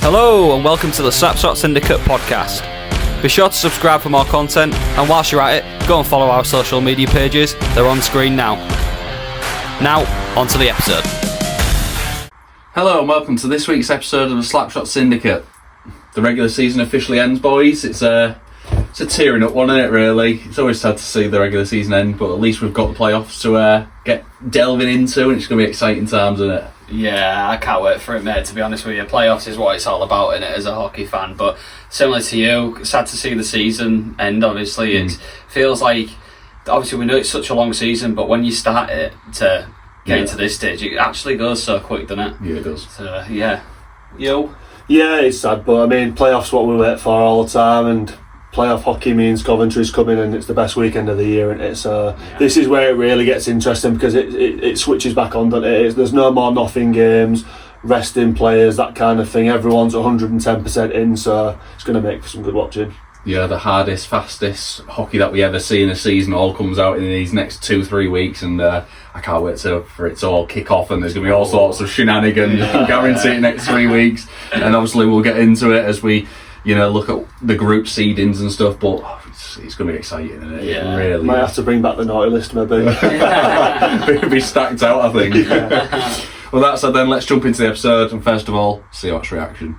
Hello and welcome to the Slapshot Syndicate podcast. Be sure to subscribe for more content, and whilst you're at it, go and follow our social media pages. They're on screen now. Now, on to the episode. Hello and welcome to this week's episode of the Slapshot Syndicate. The regular season officially ends, boys. It's a tearing up one, isn't it, really? It's always sad to see the regular season end, but at least we've got the playoffs to get delving into, and it's going to be exciting times, isn't it? Yeah, I can't wait for it, mate, to be honest with you. Playoffs is what it's all about, innit, as a hockey fan. But similar to you, sad to see the season end, obviously. It feels like, obviously we know it's such a long season, but when you start it to get into this stage, it actually goes so quick, doesn't it? Yeah, it does. So, yeah. Yo? Yeah, it's sad, but I mean, playoffs what we wait for all the time, and playoff hockey means Coventry's coming and it's the best weekend of the year, and this is where it really gets interesting because it switches back on, doesn't it? There's no more nothing games, resting players, that kind of thing. Everyone's 110% in, so it's going to make for some good watching. Yeah, the hardest, fastest hockey that we ever see in a season all comes out in these next 2-3 weeks, and I can't wait for it to all kick off, and there's going to be all sorts of shenanigans, guarantee it next 3 weeks, and obviously we'll get into it as we look at the group seedings and stuff, but it's going to be exciting, isn't it? Yeah. It really Might have to bring back the naughty list, maybe. It'll be stacked out, I think. Well, that said, then let's jump into the episode, and first of all, Seahawks reaction.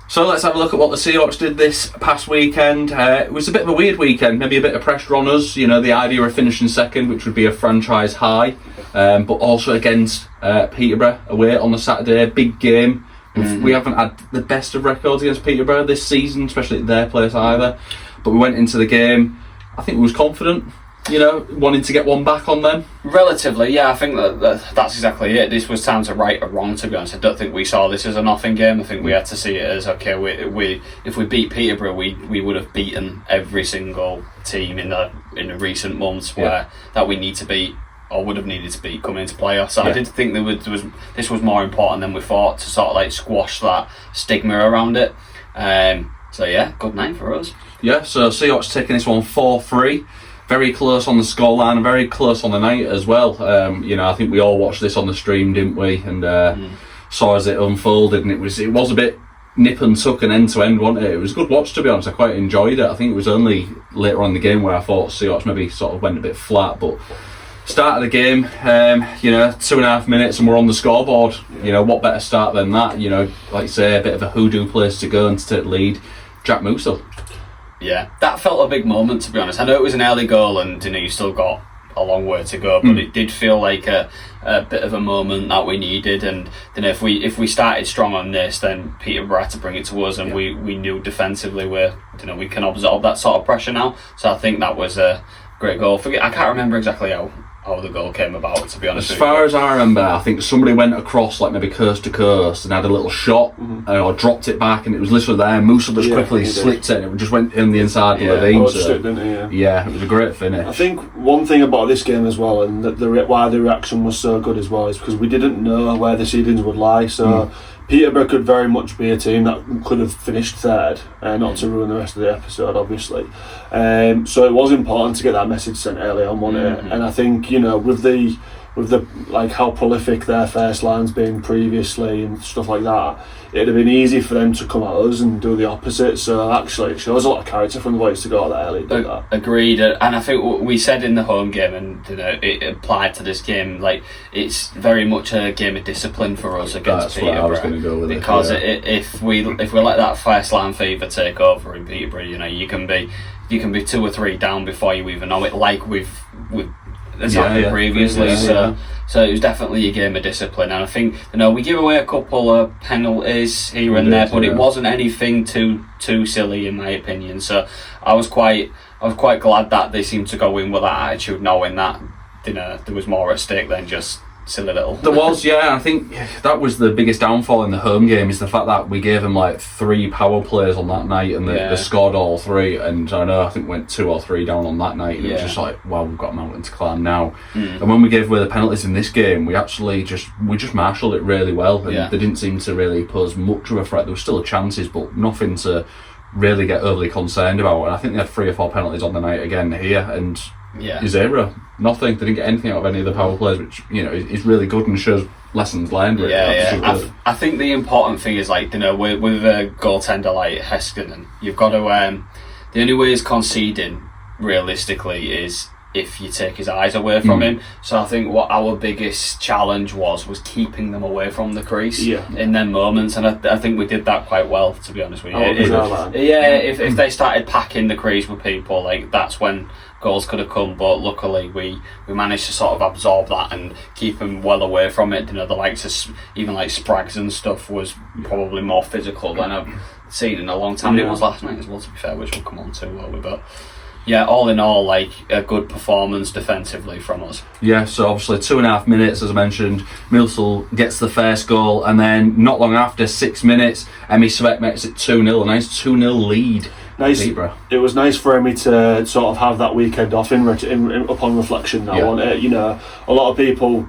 So let's have a look at what the Seahawks did this past weekend. It was a bit of a weird weekend, maybe a bit of pressure on us. The idea of finishing second, which would be a franchise high, but also against Peterborough away on the Saturday, big game. We haven't had the best of records against Peterborough this season, especially at their place either. But we went into the game, I think we was confident, wanting to get one back on them. Relatively, yeah, I think that's exactly it. This was time to right a wrong, to be honest. I don't think we saw this as a nothing game. I think we had to see it as, okay, we if we beat Peterborough, we would have beaten every single team in the recent months that we need to beat, or would have needed to beat coming into playoffs. So I did think this was more important than we thought, to sort of like squash that stigma around it. So yeah, good night for us. Yeah, so Seahawks taking this one 4-3. Very close on the scoreline and very close on the night as well. I think we all watched this on the stream, didn't we? And saw as it unfolded, and it was a bit nip and tuck and end to end, wasn't it? It was a good watch, to be honest. I quite enjoyed it. I think it was only later on in the game where I thought Seahawks maybe sort of went a bit flat, but start of the game, 2.5 minutes and we're on the scoreboard. What better start than that? Like you say, a bit of a hoodoo place to go and to take the lead. Jack Musil. Yeah, that felt a big moment, to be honest. I know it was an early goal, and you still got a long way to go, but it did feel like a bit of a moment that we needed. And if we started strong on this, then Peterborough had to bring it to us, and we knew defensively we can absorb that sort of pressure now. So I think that was a great goal. I can't remember exactly how the goal came about, to be honest. As far as I remember, I think somebody went across, like maybe coast to coast, and had a little shot, or dropped it back, and it was literally there. Musil just quickly slipped it, and it just went in the inside of the vein. It was a great finish. I think one thing about this game as well, and why the reaction was so good as well, is because we didn't know where the seedings would lie. So Peterborough could very much be a team that could have finished third, not to ruin the rest of the episode, obviously. So it was important to get that message sent early on, wasn't it? And I think with the like how prolific their first line's been previously and stuff like that, it'd have been easy for them to come at us and do the opposite. So actually, it shows a lot of character from the boys to go out there early and do that. Agreed, and I think we said in the home game, and it applied to this game. Like, it's very much a game of discipline for us against Peterborough. That's what I was going to go with, because if we let that first line fever take over in Peterborough, you can be 2 or 3 down before you even know it, like we've happened previously. So it was definitely a game of discipline, and I think we give away a couple of penalties here and there, but it wasn't anything too silly in my opinion. So I was quite glad that they seemed to go in with that attitude, knowing that there was more at stake than just silly little. There was, I think that was the biggest downfall in the home game, is the fact that we gave them like 3 power plays on that night, and they scored all 3, and I think went 2 or 3 down on that night, and it was just like, wow, we've got a mountain to climb now. And when we gave away the penalties in this game, we actually just marshalled it really well, and they didn't seem to really pose much of a threat. There were still chances, but nothing to really get overly concerned about, and I think they had 3 or 4 penalties on the night again here, and 0. nothing. They didn't get anything out of any of the power plays, which, you know, is really good and shows lessons learned. Really. I think the important thing is, like, you know, with a goaltender like Heiskanen, you've got to the only way he's conceding realistically is if you take his eyes away from him. So I think what our biggest challenge was keeping them away from the crease in them moments, and I think we did that quite well, to be honest with you. If they started packing the crease with people, like, that's when goals could have come, but luckily we managed to sort of absorb that and keep them well away from it. You know, the likes of even like Spraggs and stuff was probably more physical than I've seen in a long time. It was last night as well, to be fair, which we'll come on to, won't we? But yeah, all in all, like, a good performance defensively from us. Yeah, so obviously 2.5 minutes, as I mentioned, Milsel gets the first goal, and then not long after, 6 minutes, Emmy Svek makes it 2-0, a nice 2-0 lead. Nice. It was nice for Emmy to sort of have that weekend off in upon reflection. You know, a lot of people,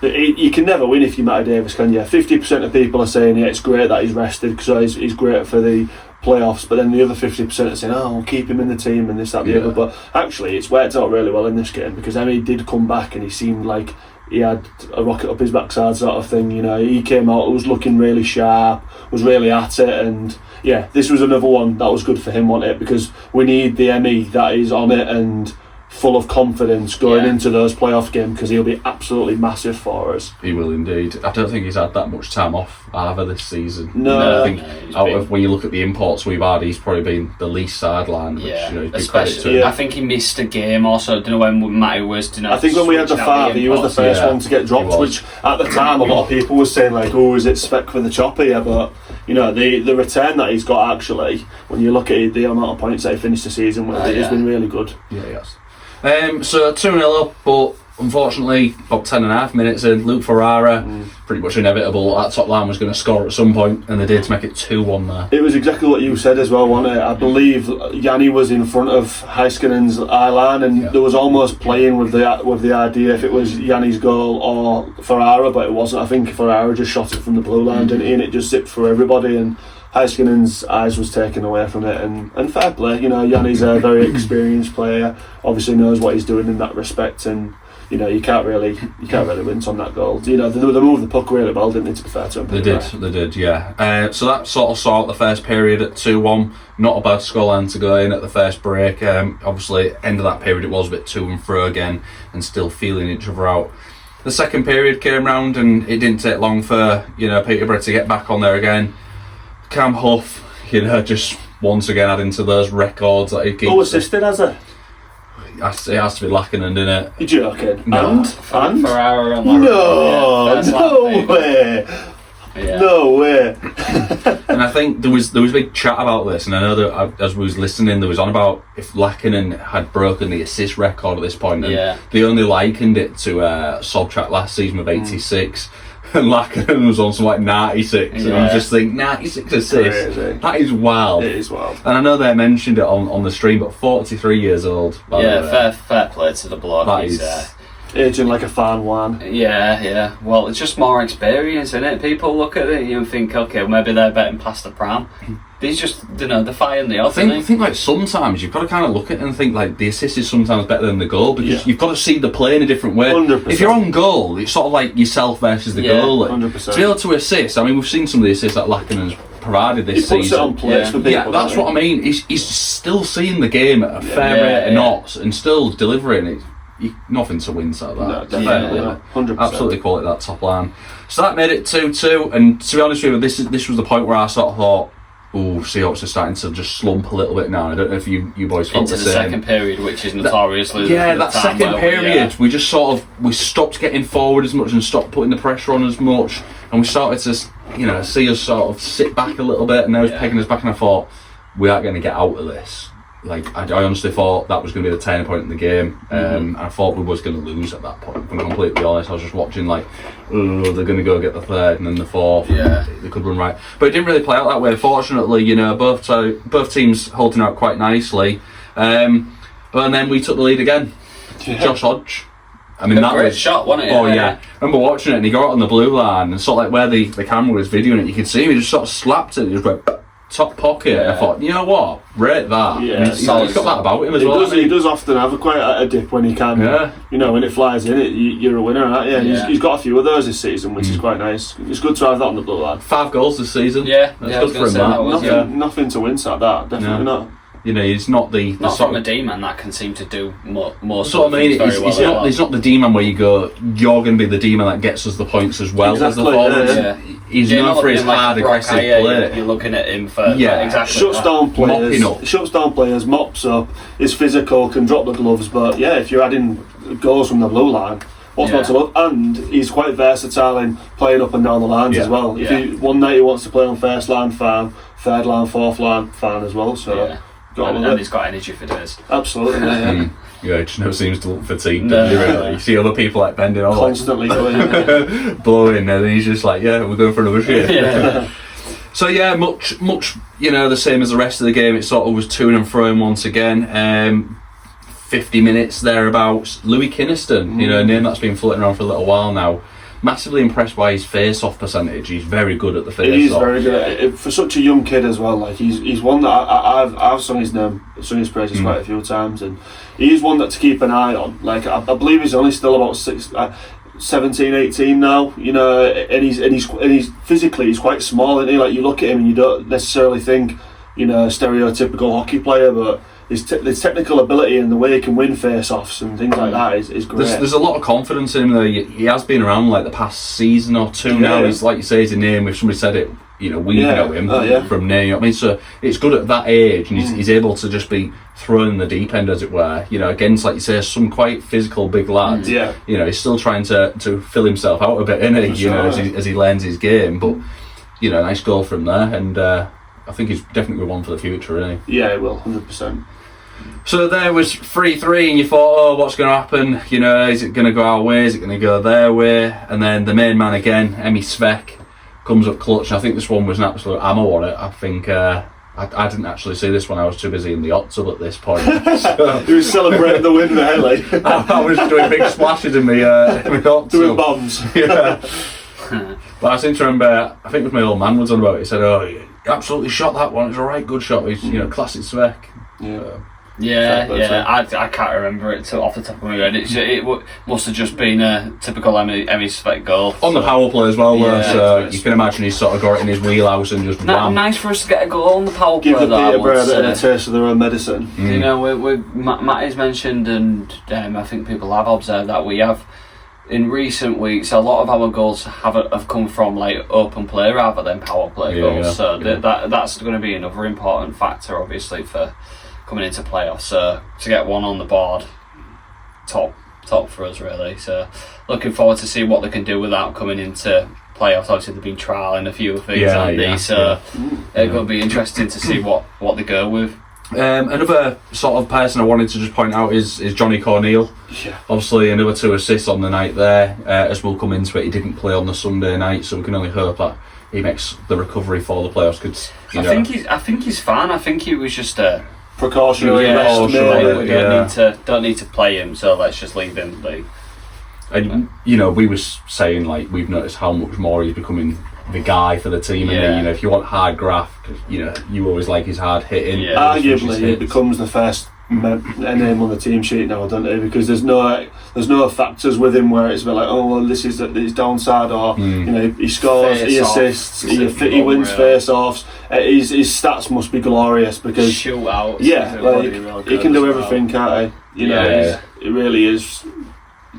you can never win if you're Matty Davis, can you? 50% of people are saying, yeah, it's great that he's rested because he's great for the playoffs, but then the other 50% are saying, oh, we'll keep him in the team and this, that, the other. But actually, it's worked out really well in this game because Emmy did come back and he seemed like he had a rocket up his backside sort of thing. You know, he came out, was looking really sharp, was really at it, and yeah, this was another one that was good for him, wasn't it? Because we need the Emmy that is on it and full of confidence going into those playoff games, because he'll be absolutely massive for us. He will indeed. I don't think he's had that much time off either this season. No, I think when you look at the imports we've had, he's probably been the least sidelined. Especially, I think he missed a game also. I don't know when Matty was. I think when we had the 5, he was the first one to get dropped, which at the time a lot of people were saying like, oh, is it spec for the chopper? Yeah, but you know, the return that he's got, actually, when you look at the amount of points that he finished the season with, it's been really good. Yeah, yes. So 2-0 up, but unfortunately, about 10.5 minutes in, Luke Ferrara, pretty much inevitable, that top line was going to score at some point, and they did, to make it 2-1 there. It was exactly what you said as well, wasn't it? I believe Yanni was in front of Heiskanen's eye line, and there was almost playing with the idea if it was Yanni's goal or Ferrara, but it wasn't. I think Ferrara just shot it from the blue line, didn't he? And it just zipped through everybody, and Heiskanen's eyes was taken away from it, and fair play. You know, Yanni's a very experienced player, obviously knows what he's doing in that respect, and you know, you can't really win on that goal. You know, they moved the puck really well, didn't they, to be fair to them? They did, yeah. So that sort of saw out the first period at 2-1. Not a bad scoreline to go in at the first break. Obviously, end of that period it was a bit to and fro again, and still feeling each other out. The second period came round, and it didn't take long for, you know, Peterborough to get back on there again. Cam Huff, you know, just once again adding to those records that he keeps. Who assisted, has it? It has to be Lackinen, doesn't it? You're joking. No. And Ferrara and no way. Yeah. No way. And I think there was a big chat about this, and I know that as we was listening, there was on about if Lackinen had broken the assist record at this point, and they only likened it to Sobchak last season with 86. And Lackinen was on some like 96, and I'm just thinking 96 assists. Crazy. That is wild. It is wild. And I know they mentioned it on the stream, but 43 years old. Fair play to the bloke. He's aging like a fan one. Yeah. Well, it's just more experience, isn't it? People look at it and think, okay, well, maybe they're betting past the prime. These just, you know, they're firing the odds. I think like sometimes you've got to kind of look at it and think like the assist is sometimes better than the goal, because you've got to see the play in a different way. 100%. If you're on goal, it's sort of like yourself versus the goal. 100%. To be able to assist, I mean, we've seen some of the assists that Lakkinen's provided this season. He puts it on place for people. Yeah, that's what I mean. He's still seeing the game at a fair rate of knots and still delivering it. Nothing to win out of that. No, definitely. 100%. Absolutely quality that top line. So that made it 2-2, and to be honest with you, this was the point where I sort of thought, Seahawks are starting to just slump a little bit now. I don't know if you boys felt the same. Into the second period, which is notoriously that second period, we just sort of we stopped getting forward as much and stopped putting the pressure on as much, and we started to, you know, see us sort of sit back a little bit, and they was pegging us back, and I thought we aren't going to get out of this. Like I honestly thought that was going to be the turning point in the game, and I thought we was going to lose at that point. If I'm completely honest, I was just watching like, they're going to go get the third and then the fourth. They could run right, but it didn't really play out that way. Fortunately, you know, both teams holding out quite nicely, and then we took the lead again. Josh Hodge. I mean, that great was shot, wasn't it? Oh yeah. I remember watching it, and he got it on the blue line, and sort of like where the camera was videoing it, you could see him. He just sort of slapped it. He just went top pocket. I thought, you know what, rate that. Yeah, he's got that about him as well. He does often have quite a dip when he can. Yeah. You know, when it flies in, you're a winner, aren't you? And he's got a few of those this season, which is quite nice. It's good to have that on the blue line. 5 goals this season. Yeah, that's good for him. Nothing to wince at that. Definitely not. You know, he's not the not sort from of a D-man that can seem to do more That's what I mean. He's not the D-man where you go, you're going to be the D-man that gets us the points as well as the forwards. He's known for his hard, aggressive play. You're looking at him for exactly shuts down players, mops up, is physical, can drop the gloves. But yeah, if you're adding goals from the blue line, what's not to love? And he's quite versatile in playing up and down the lines as well. If one night he wants to play on first line, fine. Third line, fourth line, fine as well. So. And he's got energy for days. Absolutely, yeah. He just never seems to look fatigued. Really. You see other people like bending over, constantly going, blowing, and he's just like, yeah, we're going for another shit. So yeah, much, you know, the same as the rest of the game. It sort of was to and fro once again. 50 minutes thereabouts. Louis Kinniston, you know, a name that's been floating around for a little while now. Massively impressed by his face-off percentage. He's very good at the face-off. He's very good at it. For such a young kid as well. Like he's one that I've sung his praises quite a few times, and he's one that to keep an eye on. Like I believe he's only still about 17, 18 now. You know, and he's physically he's quite small, isn't he? Like you look at him and you don't necessarily think, you know, stereotypical hockey player, but his technical ability and the way he can win face-offs and things like that is great. There's a lot of confidence in him though. He has been around like the past season or two now. He's like you say, he's a name. If somebody said it, you know, we know him from name. I mean, so it's good at that age, and he's able to just be thrown in the deep end, as it were. You know, against, like you say, some quite physical big lads. You know, he's still trying to fill himself out a bit, isn't he? You know, as he learns his game. But you know, nice goal from there, and I think he's definitely one for the future, isn't he? Yeah, he will, 100%. So there was 3-3 and you thought, oh, what's going to happen? You know, is it going to go our way? Is it going to go their way? And then the main man again, Emmy Svek, comes up clutch. And I think this one was an absolute ammo on it. I think I didn't actually see this one. I was too busy in the hot tub at this point. So, he was celebrating the win, really. I was doing big splashes in my hot tub. Doing bombs. Yeah. But I seem to remember, I think it was my old man was on about it. He said, oh, you absolutely shot that one. It was a right good shot. He's, you know, classic Svek. I can't remember it off the top of my head. It must have just been a typical Emmy Svek goal. On the power play as well, so you can imagine he's sort of got it in his wheelhouse and just wham. Nice for us to get a goal on the power play. Give the Peterborough a taste of their own medicine. You know, Matt has mentioned, and I think people have observed that we have, in recent weeks, a lot of our goals have come from like open play rather than power play goals. So that's going to be another important factor, obviously, for coming into playoffs. So to get one on the board, top for us really. So looking forward to see what they can do with that coming into playoffs. Obviously they've been trialling a few things, haven't they? So it's going to be interesting to see what they go with. Another sort of person I wanted to just point out is Johnny Corneal. Obviously another 2 assists on the night there. As we'll come into it, he didn't play on the Sunday night, so we can only hope that he makes the recovery for the playoffs. Cause, I think he's fine. I think he was just a precautionary rest. We don't need to play him, so let's just leave him. And you know, we was saying like we've noticed how much more he's becoming the guy for the team. And you know, if you want hard graft, you know, you always like his hard hitting. Arguably, he becomes the first name on the team sheet now, don't he? Because there's no factors with him where it's a bit like, oh well, this is his downside, or you know, he scores, he assists, he wins face-offs. His stats must be glorious because shootouts. He can do everything, can't he? You know, he really is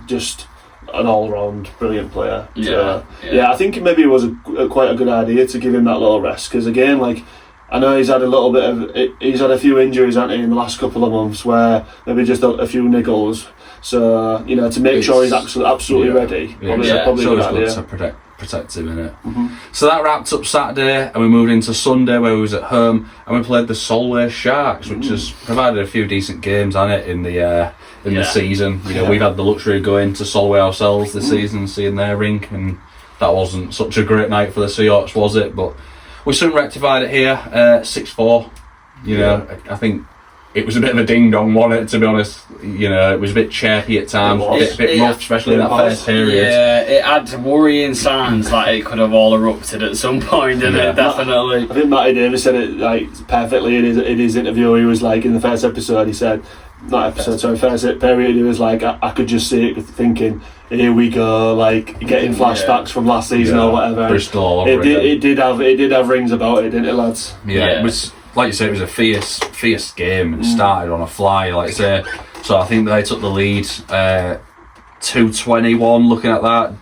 just an all-round brilliant player. I think maybe it was quite a good idea to give him that little rest, because again, like, I know he's had a few injuries, hasn't he, in the last couple of months, where maybe just a few niggles. So, you know, to make sure he's absolutely ready, probably a good idea. To protect him, innit? So that wrapped up Saturday, and we moved into Sunday, where we was at home, and we played the Solway Sharks, which has provided a few decent games, hasn't it, in the season. You know, we've had the luxury of going to Solway ourselves this season, seeing their rink, and that wasn't such a great night for the Seahawks, was it? But we soon rectified it here, 6-4. You know, I think it was a bit of a ding dong, wasn't it? To be honest, you know, it was a bit chirpy at times, a bit rough, especially in that first period. Yeah, it had worrying signs like it could have all erupted at some point, didn't it? Definitely. I think Matty Davis said it like perfectly in his interview. He was like, in the first episode, he said, first period, he was like, I could just see it, thinking, here we go, like getting flashbacks from last season or whatever. Bristol all over again. It did have rings about it, didn't it, lads? Yeah, it was, like you said, it was a fierce game and started on a fly, like I say. So I think they took the lead 2-21, looking at that.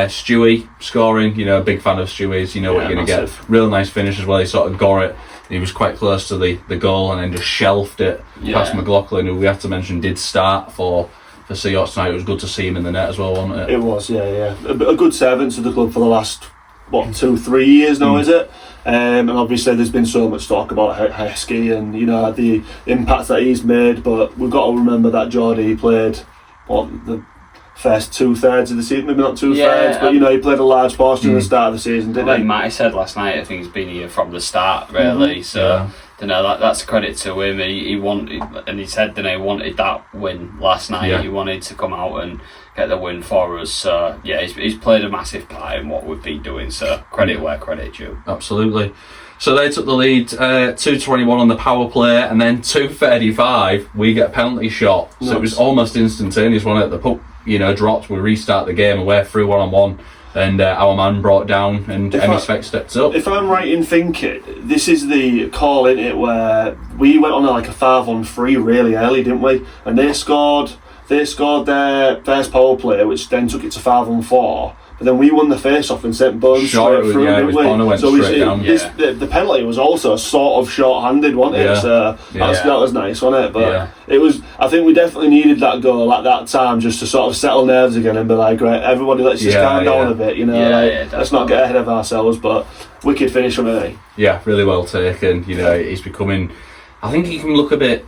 Stewie scoring, you know, big fan of Stewie's, you know what you're going to get. Real nice finish as well, he sort of got it. He was quite close to the goal and then just shelved it past McLaughlin, who we have to mention did start for Seahawks tonight. It was good to see him in the net as well, wasn't it? It was, yeah. A good servant to the club for the last, 2-3 years now, is it? And obviously there's been so much talk about Heskey and, you know, the impact that he's made, but we've got to remember that Geordie played the first 2/3 of the season, maybe not 2/3, but you know, he played a large portion at the start of the season, didn't he? Like Matty said last night, I think he's been here from the start, really. So, you know, that's credit to him. He wanted, and he said, he wanted that win last night. Yeah. He wanted to come out and get the win for us. So, yeah, he's played a massive part in what we've been doing. So, credit where credit due. Absolutely. So they took the lead 2-21 on the power play, and then 2:35 we get a penalty shot. So it was almost instantaneous, wasn't it? The puck, you know, dropped, we restart the game, and we're through 1-on-1, and our man brought down, and Emmy Speck stepped up. If I'm right in thinking, this is the call, in it, where we went on like a 5-on-3 really early, didn't we? And they scored their first power play, which then took it to 5-on-4. But then we won the face-off and sent Bones straight through, didn't we? Went straight down. The penalty was also sort of short-handed, wasn't it? So that was nice, wasn't it? But it was. I think we definitely needed that goal at that time just to sort of settle nerves again and be like, right, everybody, let's just calm down a bit, you know? Let's not get ahead of ourselves. But wicked finish from him. Yeah, really well taken. You know, he's becoming. I think he can look a bit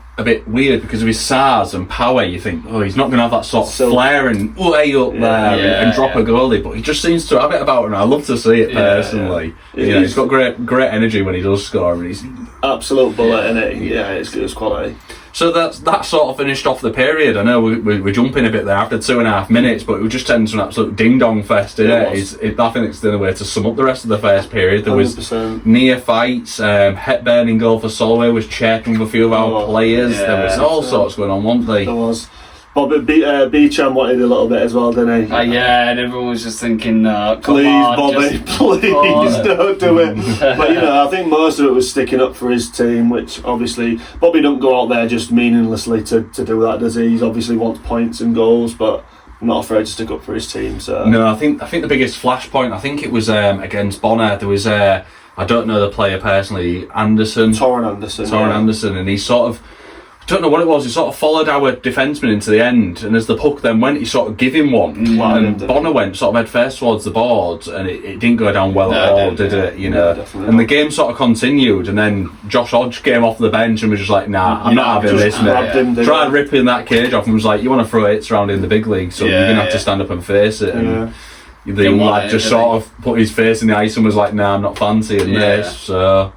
weird because of his size and power. You think, he's not going to have that sort of flair and way up there and drop a goalie, but he just seems to have it about him. I love to see it personally. You know, he's got great energy when he does score, and he's absolute bullet, isn't he? Yeah, it's quality. So that sort of finished off the period. I know we're jumping a bit there after 2.5 minutes, but it just turned into an absolute ding-dong fest, didn't it? I think it's the way to sum up the rest of the first period. There was 100%. Near fights, Hepburn in goal for Solway was checking with a few of our players. There was all sorts going on, wasn't there? There was. But Beecham wanted a little bit as well, didn't he? Yeah, and everyone was just thinking, please, Bobby, please don't do it. But, you know, I think most of it was sticking up for his team, which obviously Bobby don't go out there just meaninglessly to do that, does he? He obviously wants points and goals, but I'm not afraid to stick up for his team. So no, I think the biggest flashpoint, I think it was against Bonner. There was I don't know the player personally, Torren Anderson, and he sort of, I don't know what it was, he sort of followed our defenceman into the end, and as the puck then went, he sort of gave him one, and Bonner went sort of head first towards the board, and it didn't go down well at all, did it? You know, and the game sort of continued, and then Josh Hodge came off the bench and was just like, nah, I'm not having this, mate. Tried ripping that cage off and was like, you want to throw hits around in the big league, so you're going to have to stand up and face it, and the young lad just sort of put his face in the ice and was like, nah, I'm not fancying this, so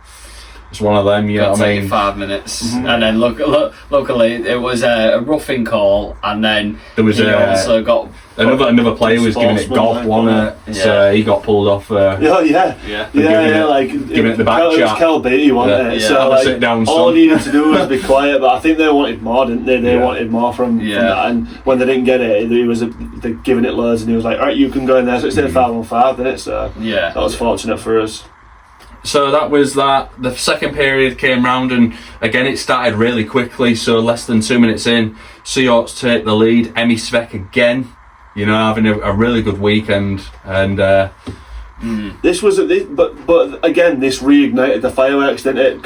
it's one of them, you know what I mean? 5 minutes, and then luckily it was a roughing call, and then there was also got another player was giving it golf, wasn't it? So he got pulled off. Like giving it the back shot. It was Kel Beatty, wasn't it? So like, sit down, all he needed to do was be quiet. But I think they wanted more, didn't they? They wanted more from that, and when they didn't get it, he was giving it loads, and he was like, "Right, you can go in there." So it's 5-on-5, didn't it? So that was fortunate for us. So that was that. The second period came round, and again it started really quickly. So less than 2 minutes in, Seahawks take the lead. Emmy Speck again, you know, having a really good weekend, and this was but again this reignited the fireworks, didn't it?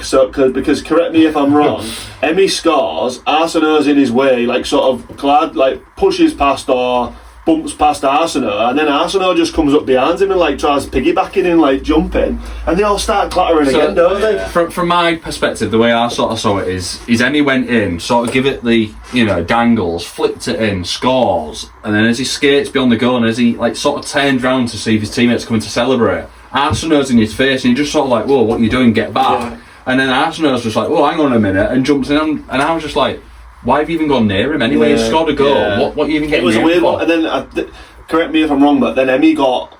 Because correct me if I'm wrong, Emmy scores, Arsenault's in his way, like sort of glad, like pushes past or bumps past Arsenault, and then Arsenault just comes up behind him and like tries piggybacking and like jumping, and they all start clattering again, don't they? From my perspective, the way I sort of saw it is Emmy went in, sort of give it the, you know, dangles, flicked it in, scores, and then as he skates beyond the goal and as he like sort of turned round to see if his teammates coming to celebrate, Arsenault's in his face and he just sort of like, whoa, what are you doing, get back? And then Arsenault's just like, hang on a minute, and jumps in, and I was just like, why have you even gone near him anyway? He's scored a goal. What are you even getting? It was a weird one. And then, correct me if I'm wrong, but then Emmy got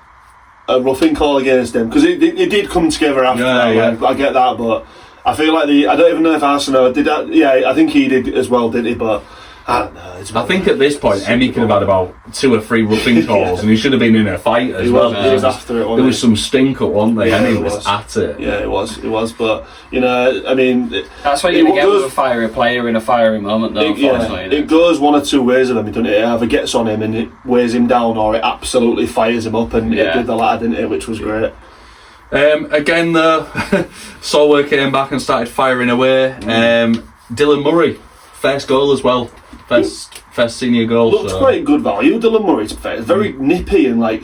a roughing call against him because it did come together after that. Yeah. I get that, but I feel like I don't even know if Arsenal did that. Yeah, I think he did as well, didn't he? But I don't know. I think at this point, Emmy could have had about 2 or 3 roughing calls, and he should have been in a fight as well. He was after it. There was some stink up, wasn't there? Yeah, Emmy was at it. Yeah, it was. But I mean, that's what you're gonna get with a fiery player in a fiery moment, though. Unfortunately, it goes one or two ways of him, doesn't it? It either gets on him and it weighs him down, or it absolutely fires him up, and it did the latter, didn't it? Which was great. Again, though, Solway came back and started firing away. Dylan Murray, first goal as well. First senior goal. Looks quite good value, Dylan Murray, to be fair. Very nippy and like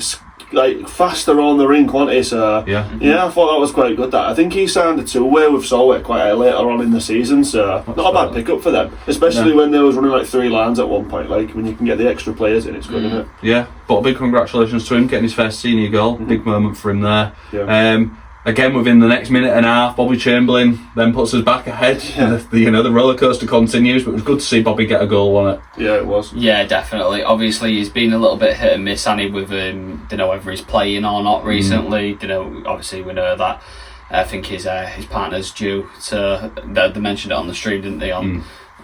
faster on the rink, wasn't he? So yeah, I thought that was quite good. That I think he signed a 2-way with Solway quite later on in the season, so not a bad pickup for them. Especially when they was running like 3 lines at one point. Like when you can get the extra players in, it's good, isn't it? Yeah, but a big congratulations to him getting his first senior goal. Big moment for him there. Yeah. Again, within the next minute and a half, Bobby Chamberlain then puts us back ahead. Yeah. The roller coaster continues, but it was good to see Bobby get a goal on it. Yeah, it was. Yeah, definitely. Obviously, he's been a little bit hit and miss, Annie, with don't know whether he's playing or not recently. Obviously we know that. I think his partner's due to. They mentioned it on the stream, didn't they?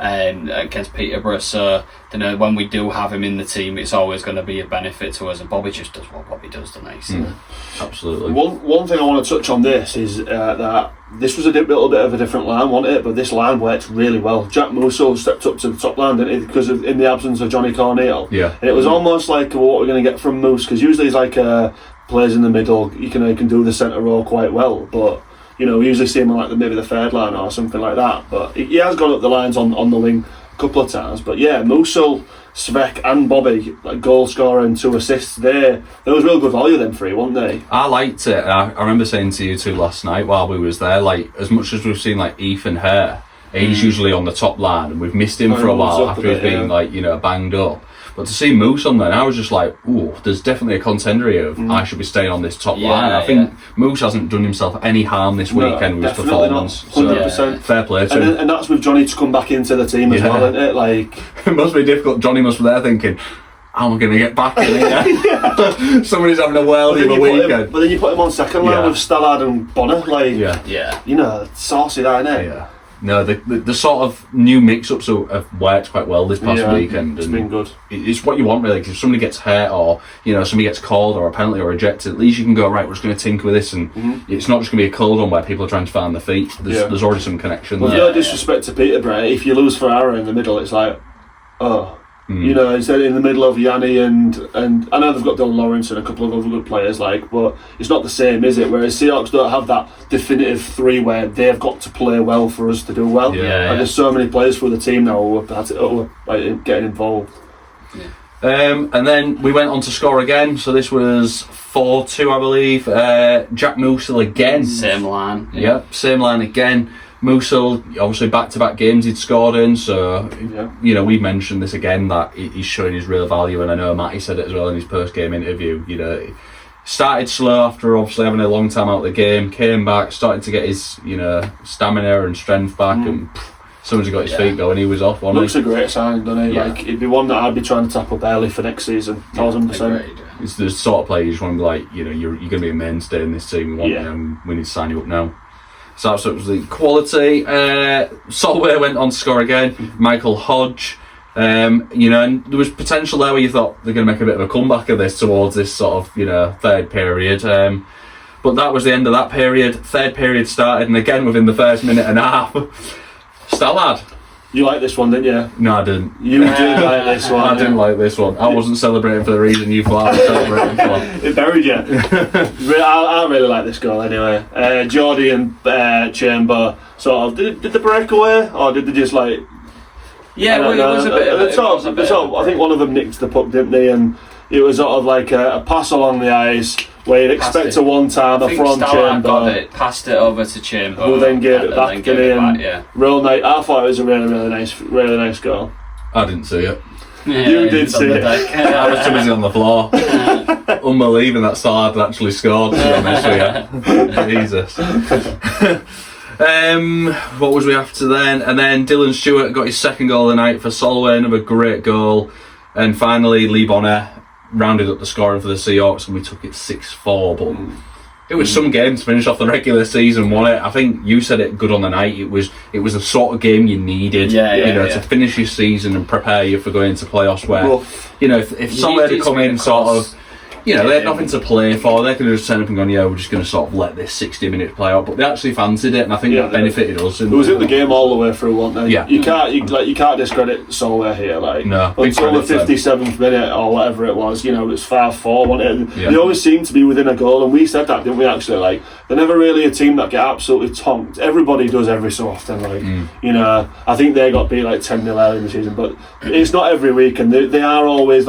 Against Peterborough, so when we do have him in the team, it's always going to be a benefit to us, and Bobby just does what Bobby does, doesn't he? So. Absolutely. One thing I want to touch on this is that this was a little bit of a different line, wasn't it? But this line worked really well. Jack Musso stepped up to the top line, didn't he? Because in the absence of Johnny Corneal. Yeah. And it was almost like what we're going to get from Moose, because usually he's like plays in the middle. He can do the centre role quite well, but. We usually see him on like maybe the third line or something like that. But he has gone up the lines on the wing a couple of times. But yeah, Musil, Svek and Bobby, like goal scorer and 2 assists there. There was real good value them 3, weren't they? I liked it. I remember saying to you 2 last night while we was there, like as much as we've seen like Ethan Hare, he's usually on the top line and we've missed him for a while after he's been banged up. But to see Moose on there, I was just like, ooh, there's definitely a contender here of I should be staying on this top line. I think Moose hasn't done himself any harm this weekend with his performance. 100%. So, fair play to him. And that's with Johnny to come back into the team as well, isn't it? Like, it must be difficult. Johnny must be there thinking, how am I going to get back in here? Somebody's having a worldie of a weekend. But then you put him on second line with Stallard and Bonner. Like, saucy that, innit? Yeah. No, the sort of new mix-ups have worked quite well this past weekend. It's been good. It's what you want, really, because if somebody gets hurt or somebody gets called or a penalty or ejected, at least you can go, right, we're just going to tinker with this, and it's not just going to be a cold one where people are trying to find their feet. There's already some connection there. No disrespect to Peterborough, if you lose Ferrara in the middle, it's like, instead in the middle of Yanni and I know they've got Dylan Lawrence and a couple of other good players, but it's not the same, is it? Whereas Seahawks don't have that definitive 3 where they've got to play well for us to do well. And there's so many players for the team now who are getting involved. And then we went on to score again, so this was 4-2, I believe. Jack Musil again. Same line. Yep, same line again. Musil, obviously back-to-back games he'd scored in, so we mentioned this again, that he's showing his real value, and I know Matty said it as well in his post-game interview. He started slow after obviously having a long time out of the game, came back, started to get his stamina and strength back, and as soon as he got his feet going, he was off. Looks a great sign, doesn't he? Like, he'd be one that I'd be trying to tap up early for next season, 1000%. It's the sort of player you just want to be like, you're going to be a mainstay in this team. We need to sign you up now. So absolutely quality. Solway went on to score again. Michael Hodge. And there was potential there where you thought they're going to make a bit of a comeback of this towards this sort of third period. But that was the end of that period. Third period started, and again within the first minute and a half, Stallard. You like this one, didn't you? No, I didn't. You did like this one. I didn't like this one. I wasn't celebrating for the reason you thought I was celebrating for. It buried you. I really like this goal anyway. Geordie and Chamber sort of did they break away, or did they just like? Yeah, it was a bit. I think one of them nicked the puck, didn't they? And it was sort of like a pass along the ice where you'd expect a one-timer from Chamber. Got it, passed it over to Chamber, who then gave it back in. Real nice. I thought it was a really nice goal. I didn't see it. Yeah, you did see it. I was too busy on the floor. Unbelieving that Stallard had actually scored, to be honest with you. Jesus. What was we after then? And then Dylan Stewart got his second goal of the night for Solway, another great goal. And finally, Lee Bonner rounded up the scoring for the Seahawks, and we took it 6-4. But it was some game to finish off the regular season, wasn't it? I think you said it good on the night. It was the sort of game you needed, to finish your season and prepare you for going into playoffs. Where if somebody had come in sort of. They had nothing to play for. They could have just turned up and gone, we're just going to sort of let this 60 minutes play out. But they actually fancied it, and I think that benefited us. It was in the game all the way through, wasn't they? Yeah. You can't discredit Solway here. No, until the 57th minute or whatever it was, it was 5-4, wasn't it? They always seem to be within a goal, and we said that, didn't we? Actually, they're never really a team that get absolutely tonked. Everybody does every so often. I think they got beat 10-0 early in the season, but it's not every week, and they are always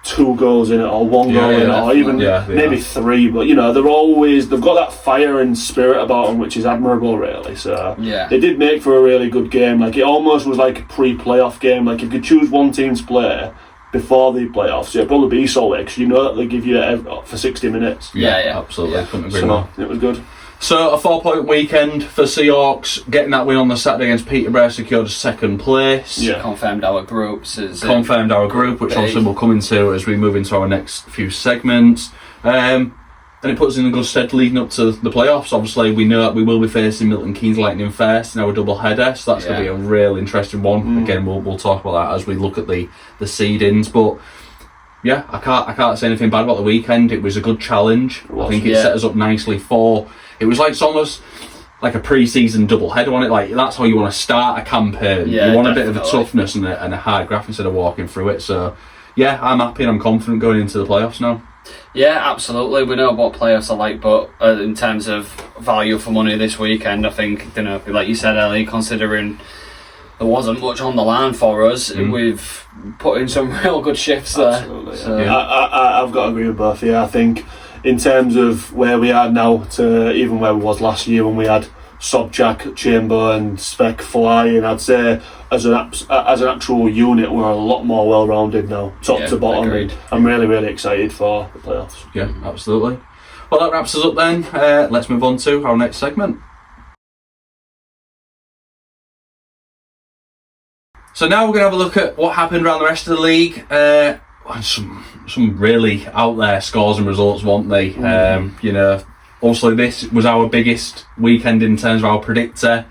2 goals in it or 1 goal in it or even maybe 3, but they've got that fire and spirit about them, which is admirable, really. So they did make for a really good game. It almost was like a pre-playoff game. If you could choose one team to play before the playoffs, it'd probably be Solway, because that they give you for 60 minutes. Absolutely. Couldn't agree more. It was good. So a 4-point weekend for Seahawks, getting that win on the Saturday against Peterborough secured second place. Confirmed our groups. Confirmed our group, which obviously we'll come into as we move into our next few segments. And it puts us in a good stead leading up to the playoffs. Obviously, we know that we will be facing Milton Keynes Lightning first in our double header, so that's going to be a real interesting one. Again, we'll talk about that as we look at the seedings, but. Yeah, I can't say anything bad about the weekend. It was a good challenge. I think it set us up nicely for. It was it's almost like a pre-season doubleheader on it. That's how you want to start a campaign. You want a bit of a toughness and a hard graft instead of walking through it. So, I'm happy and I'm confident going into the playoffs now. Yeah, absolutely. We know what playoffs are like, but in terms of value for money this weekend, I think, like you said, Ellie, considering there wasn't much on the line for us, we've put in some real good shifts there. Absolutely. So. I've got to agree with both. I think in terms of where we are now to even where we was last year when we had Sobchak, Chamber and Svek flying, I'd say as an actual unit we're a lot more well-rounded now, top to bottom. Agreed. I'm really, really excited for the playoffs. Yeah, absolutely. Well, that wraps us up then. Let's move on to our next segment. So now we're going to have a look at what happened around the rest of the league. Some really out there scores and results, weren't they? Also this was our biggest weekend in terms of our predictor.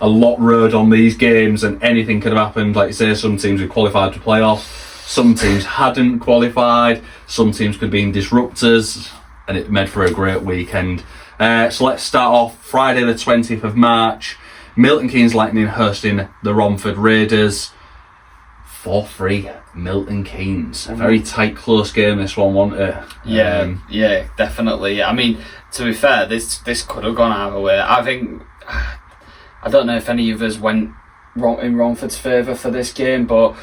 A lot rode on these games, and anything could have happened. Like you say, some teams had qualified to playoff, some teams hadn't qualified, some teams could have been disruptors, and it made for a great weekend. So let's start off Friday the 20th of March. Milton Keynes Lightning hosting the Romford Raiders. 4-3 Milton Keynes. A very tight, close game this one, wasn't it? Yeah, definitely. I mean, to be fair, this could have gone either way. I think, I don't know if any of us went in Romford's favour for this game, but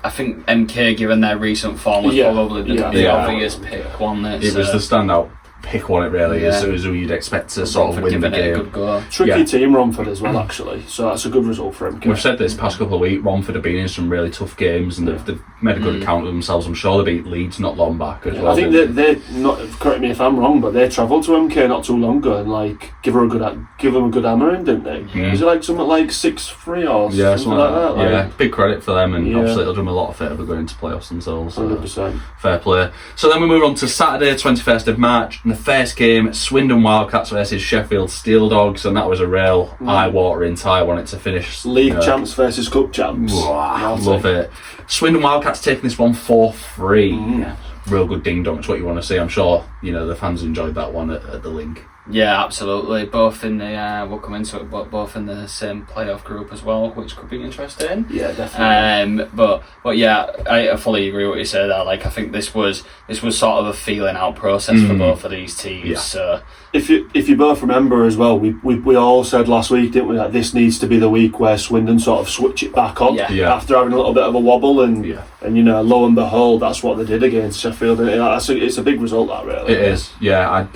I think MK, given their recent form, was probably the obvious pick, wasn't it? It was the standout pick on it, really, as who you'd expect to sort of win the game. Tricky team, Romford, as well, actually, so that's a good result for him. We've said this past couple of weeks, Romford have been in some really tough games, and they've made a good account of themselves. I'm sure they beat Leeds not long back as well. I think they not, correct me if I'm wrong, but they travelled to MK not too long ago and give them a good hammering, didn't they? Is it something like 6-3 or something like that? Big credit for them, and obviously it'll do them a lot of favour going into playoffs themselves. 100%. Fair play. So then we move on to Saturday 21st of March, and the first game, Swindon Wildcats versus Sheffield Steel Dogs, and that was a real eye-watering tie. I wanted to finish league champs versus cup champs. Love it. Swindon Wildcats taking this one 4-3. Real good ding dong. It's what you want to see. I'm sure the fans enjoyed that one at the link. Yeah, absolutely. Both in the we'll come into it, but both in the same playoff group as well, which could be interesting. Yeah, definitely. But yeah, I fully agree with what you said there. I think this was sort of a feeling out process for both of these teams. Yeah. So if you both remember as well, we all said last week, didn't we, that this needs to be the week where Swindon sort of switch it back on after having a little bit of a wobble, and lo and behold, that's what they did against Sheffield. And it's a big result, that really. It is. Yeah,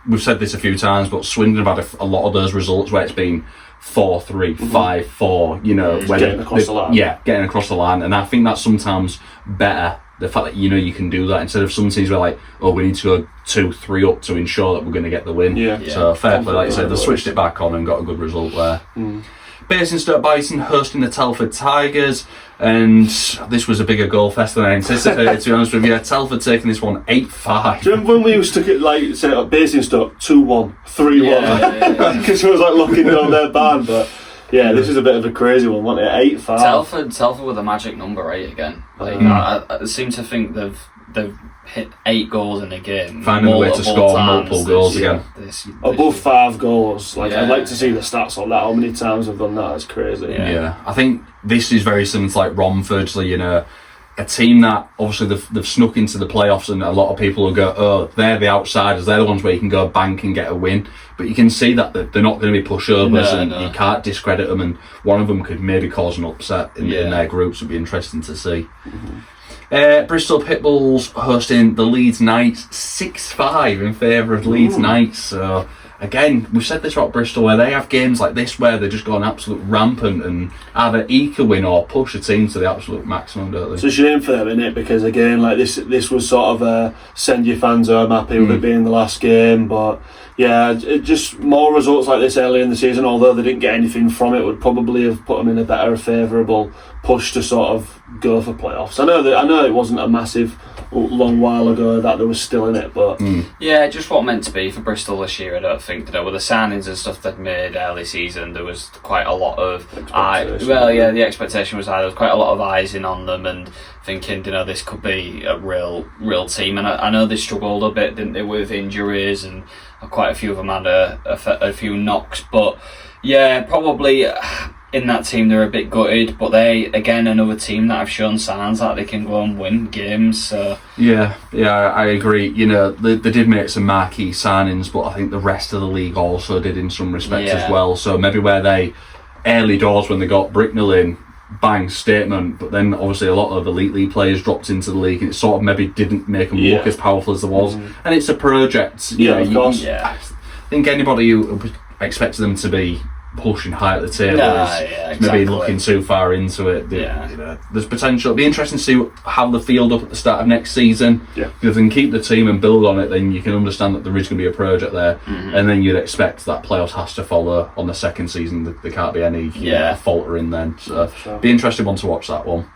we've said this a few times, but Swindon have had a lot of those results where it's been 4-3, 5-4, getting across the line. Yeah, getting across the line, and I think that's sometimes better the fact that you can do that instead of some teams where like, oh, we need to go 2-3 up to ensure that we're going to get the win. So fair play, like you said, they switched it back on and got a good result there. Basingstoke Bison hosting the Telford Tigers, and this was a bigger goal fest than I anticipated, to be honest with you. Telford taking this one 8-5. Do you remember when we used to get, like, say, Basingstoke 2-1, 3-1? Because it was like locking down their band, but yeah, this is a bit of a crazy one, wasn't it? 8-5. Telford with a magic number 8 again. Like, I seem to think they've hit 8 goals in a game. Finding a way to score multiple goals again. Above 5 goals. Like, I'd like to see the stats on that. How many times they've done that? It's crazy. Yeah. I think this is very similar to like Romford. So, a team that obviously they've snuck into the playoffs, and a lot of people will go, oh, they're the outsiders, they're the ones where you can go bank and get a win, but you can see that they're not going to be pushovers, and you can't discredit them, and one of them could maybe cause an upset in their groups. Would be interesting to see. Bristol Pitbulls hosting the Leeds Knights, 6-5 in favour of Leeds Knights. So again, we've said this about Bristol, where they have games like this where they're just going absolute rampant and either eke a win or push a team to the absolute maximum, don't they? It's a shame for them, isn't it? Because again, like this was sort of a send your fans home happy with it being the last game, but yeah, it just more results like this early in the season, although they didn't get anything from it, would probably have put them in a better favourable push to sort of go for playoffs. I know it wasn't a massive long while ago that they were still in it, but yeah, just what meant to be for Bristol this year. I don't think, with the signings and stuff they'd made early season, there was quite a lot of the expectation was high. There was quite a lot of eyes in on them and thinking, this could be a real team. And I know they struggled a bit, didn't they, with injuries, and quite a few of them had a few knocks, but yeah, probably in that team they're a bit gutted, but they, again, another team that have shown signs that they can go and win games. So yeah, I agree. They did make some marquee signings, but I think the rest of the league also did in some respects as well. So maybe where they early doors, when they got Bricknell in, bang, statement, but then obviously a lot of elite league players dropped into the league, and it sort of maybe didn't make them look as powerful as there was. And it's a project. Of course. I think anybody who expected them to be pushing high at the table is maybe looking too far into it. There's potential. It'll be interesting to see how they field up at the start of next season. If they can keep the team and build on it, then you can understand that there is going to be a project there, and then you'd expect that playoffs has to follow on the second season. There can't be any faltering then. So be interesting one to watch, that one.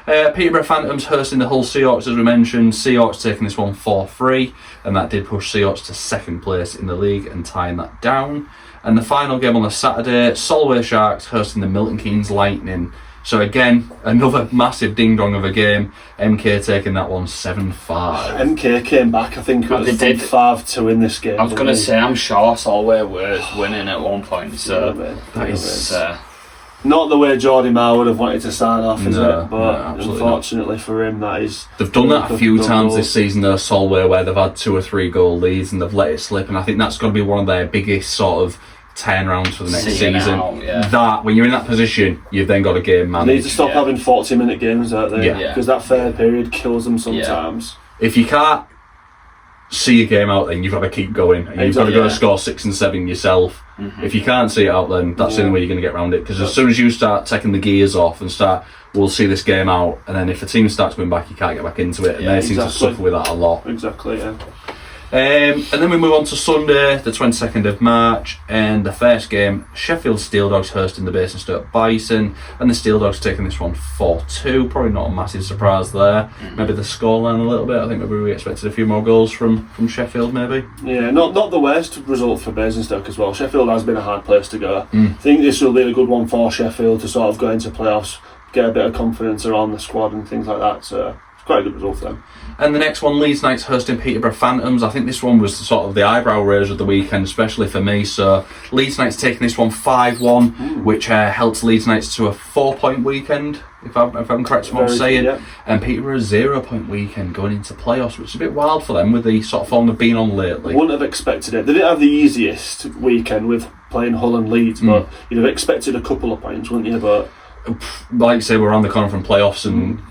Peterborough Phantoms hosting the Hull Seahawks, as we mentioned. Seahawks taking this one 4-3, and that did push Seahawks to second place in the league and tying that down. And the final game on the Saturday, Solway Sharks hosting the Milton Keynes Lightning. So again, another massive ding-dong of a game. MK taking that one 7-5. MK came back, I think it was 5-2 in this game. I was going to say, I'm sure Solway was winning at one point. So that is not the way Geordie Marr would have wanted to sign off, is it? But unfortunately for him, that is. They've done that a few times this season, though, Solway, where they've had 2 or 3 goal leads and they've let it slip, and I think that's going to be one of their biggest sort of turnarounds for the next season. That when you're in that position, you've then got a game managed. They need to stop having 40-minute games, don't they? Because that third period kills them sometimes. If you can't see a game out, then you've got to keep going, and you've got to go score 6 and 7 yourself. If you can't see it out, then that's the only way you're going to get around it, because as soon as you start taking the gears off and start, we'll see this game out, and then if a team starts going back, you can't get back into it, and they seem to suffer with that a lot. Exactly, and then we move on to Sunday, the 22nd of March, and the first game, Sheffield Steel Dogs hosting the Basingstoke Bison, and the Steel Dogs taking this one 4-2. Probably not a massive surprise there. Maybe the scoreline a little bit. I think maybe we expected a few more goals from Sheffield, maybe. Yeah, not the worst result for Basingstoke as well. Sheffield has been a hard place to go. I think this will be a good one for Sheffield to sort of go into playoffs, get a bit of confidence around the squad and things like that. So it's quite a good result for them. And the next one, Leeds Knights hosting Peterborough Phantoms. I think this one was sort of the eyebrow raiser of the weekend, especially for me. So Leeds Knights taking this one 5-1, which helps Leeds Knights to a 4-point weekend, if I'm correct in what I'm saying. And Peterborough a 0-point weekend going into playoffs, which is a bit wild for them with the sort of form they've been on lately. Wouldn't have expected it. They didn't have the easiest weekend with playing Hull and Leeds, but you'd have expected a couple of points, wouldn't you? But like you say, we're on the corner from playoffs, and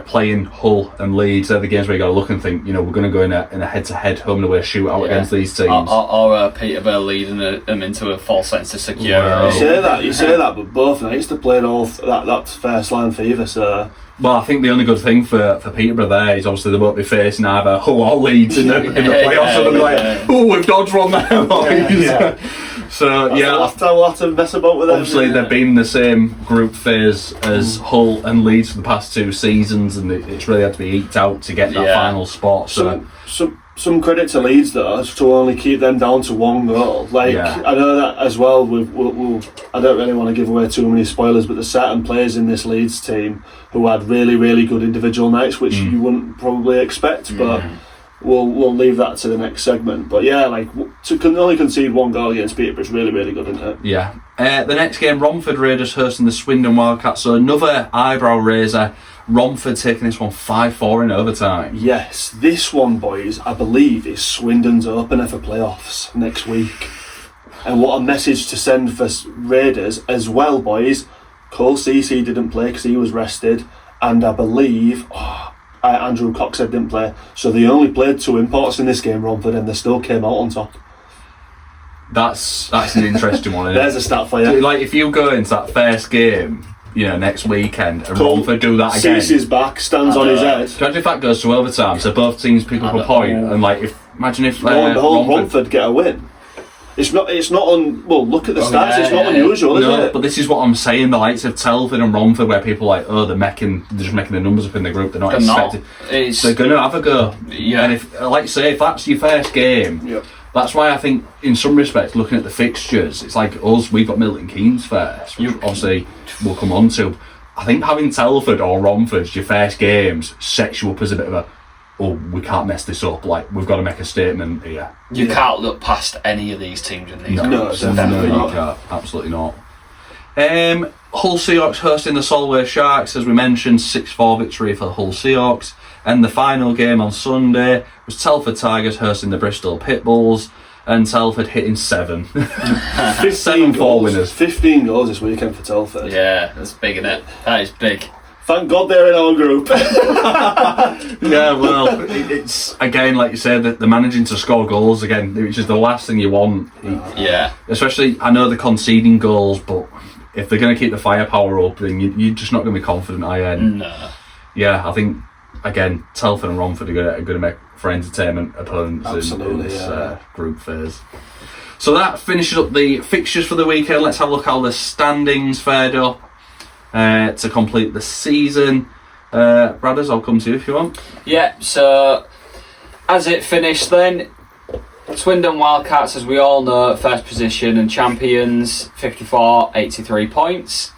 playing Hull and Leeds, they're the games where you got to look and think, we're going to go in a head-to-head home and away shootout against these teams. Or Peterborough leading them into a false sense of security. You say that, but both nights they played all that first line fever. So. Well, I think the only good thing for Peterborough there is obviously they won't be facing either Hull or Leeds in the playoffs. So they'll be like, we've dodged one there, boys. So we'll have to mess about with them. Obviously, they've been in the same group phase as Hull and Leeds for the past 2 seasons, and it's really had to be eked out to get that final spot. So some credit to Leeds though to only keep them down to 1 goal. I know that as well. I don't really want to give away too many spoilers, but there's certain players in this Leeds team who had really, really good individual nights, which you wouldn't probably expect. But we'll leave that to the next segment. But to only concede 1 goal against Peterborough is really, really good, isn't it? Yeah. The next game, Romford Raiders hosting the Swindon Wildcats. So another eyebrow raiser. Romford taking this one 5-4 in overtime. Yes, this one, boys, I believe is Swindon's opener for playoffs next week. And what a message to send for Raiders as well, boys. Cole Cece didn't play because he was rested, and I believe Andrew Coxhead didn't play. So they only played 2 imports in this game, Romford, and they still came out on top. That's an interesting one, isn't it? There's a stat for you. Like, if you go into that first game, next weekend, and Romford do that again. Cece's back, stands on his head. Imagine if that goes to overtime, so both teams pick up a point, and imagine if Romford get a win. It's not look at the stats. It's not unusual, is it? But this is what I'm saying. The likes of Telford and Romford, where people are like, they're just making the numbers up in the group. They're not expected. They're going to have a go. Yeah. And if that's your first game, that's why I think, in some respects, looking at the fixtures, it's like us. We've got Milton Keynes first, which obviously we'll come on to. I think having Telford or Romford your first games sets you up as a bit of a, we can't mess this up. Like, we've got to make a statement here. You can't look past any of these teams in these groups. No, you can't. Absolutely not. Hull Seahawks hosting the Solway Sharks, as we mentioned, 6-4 victory for the Hull Seahawks. And the final game on Sunday was Telford Tigers hosting the Bristol Pitbulls, and Telford hitting 7. 7-4 winners. 15 goals this weekend for Telford. Yeah, that's big, isn't it? That is big. Thank God they're in our group. Yeah, well, it's again, like you said, that they're managing to score goals again, which is the last thing you want. Yeah. Especially, I know they're conceding goals, but if they're going to keep the firepower up, then you're just not going to be confident, are you? No. Yeah, I think, again, Telford and Romford are going to make for entertainment opponents in this group phase. So that finishes up the fixtures for the weekend. Let's have a look how the standings fared up to complete the season. Bradders, I'll come to you if you want. Yeah, so as it finished then, Swindon Wildcats, as we all know, first position and champions, 54, 83 points.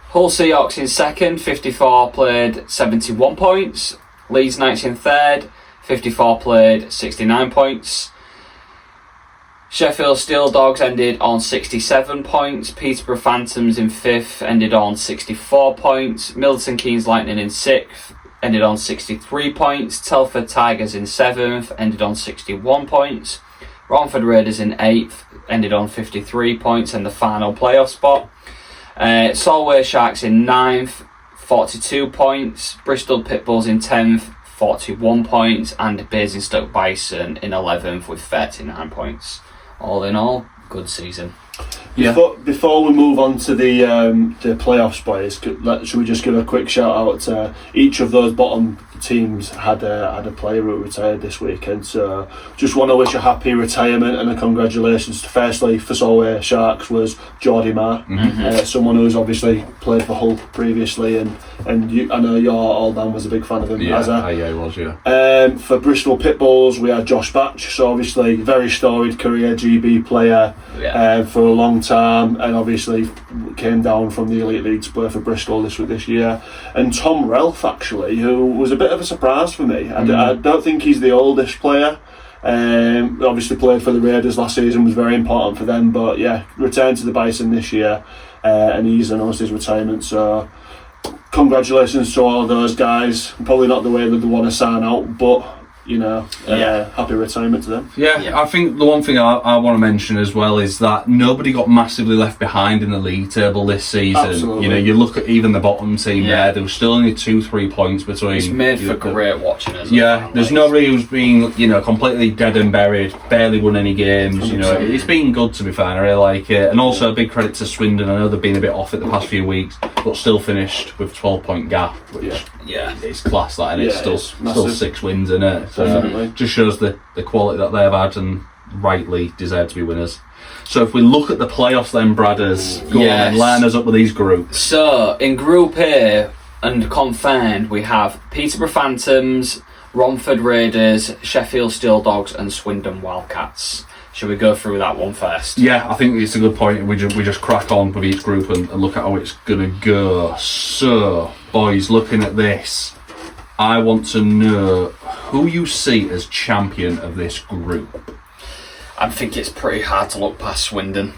Hull Seahawks in second, 54 played, 71 points. Leeds Knights in third, 54 played, 69 points. Sheffield Steel Dogs ended on 67 points. Peterborough Phantoms in 5th ended on 64 points. Milton Keynes Lightning in 6th ended on 63 points. Telford Tigers in 7th ended on 61 points. Romford Raiders in 8th ended on 53 points and the final playoff spot. Solway Sharks in 9th, 42 points. Bristol Pitbulls in 10th, 41 points. And Basingstoke Bison in 11th with 39 points. All in all, good season. Yeah. Before we move on to the playoffs, boys, should we just give a quick shout out to each of those bottom teams had a player who retired this weekend. So just want to wish a happy retirement and a congratulations. Firstly, for Solway Sharks was Geordie Marr, someone who's obviously played for Hull previously, and I know your old man was a big fan of him. Yeah, he was. Yeah. For Bristol Pitbulls, we had Josh Batch, so obviously very storied career GB player for a long time, and obviously came down from the Elite League to play for Bristol this year. And Tom Relf, actually, who was a bit of a surprise for me. I don't think he's the oldest player. Obviously played for the Raiders last season, was very important for them, but yeah, returned to the Bison this year, and he's announced his retirement. So congratulations to all of those guys. Probably not the way that they want to sign out, but happy retirement to them. Yeah, I think the one thing I want to mention as well is that nobody got massively left behind in the league table this season. Absolutely. You look at even the bottom team there was still only 2-3 points between. It's made for great watching as well. Yeah, there's nobody who's been, completely dead and buried, barely won any games. It's been good, to be fair. I really like it. And also a big credit to Swindon. I know they've been a bit off it the past few weeks, but still finished with 12-point gap, which it's class, that, and it's still 6 wins in it. So just shows the quality that they've had and rightly deserve to be winners. So if we look at the playoffs then, Bradders, go on and line us up with these groups. So in Group A and confirmed, we have Peterborough Phantoms, Romford Raiders, Sheffield Steel Dogs and Swindon Wildcats. Shall we go through that one first? Yeah, I think it's a good point. We just crack on with each group and look at how it's going to go. So, boys, looking at this, I want to know who you see as champion of this group. I think it's pretty hard to look past Swindon,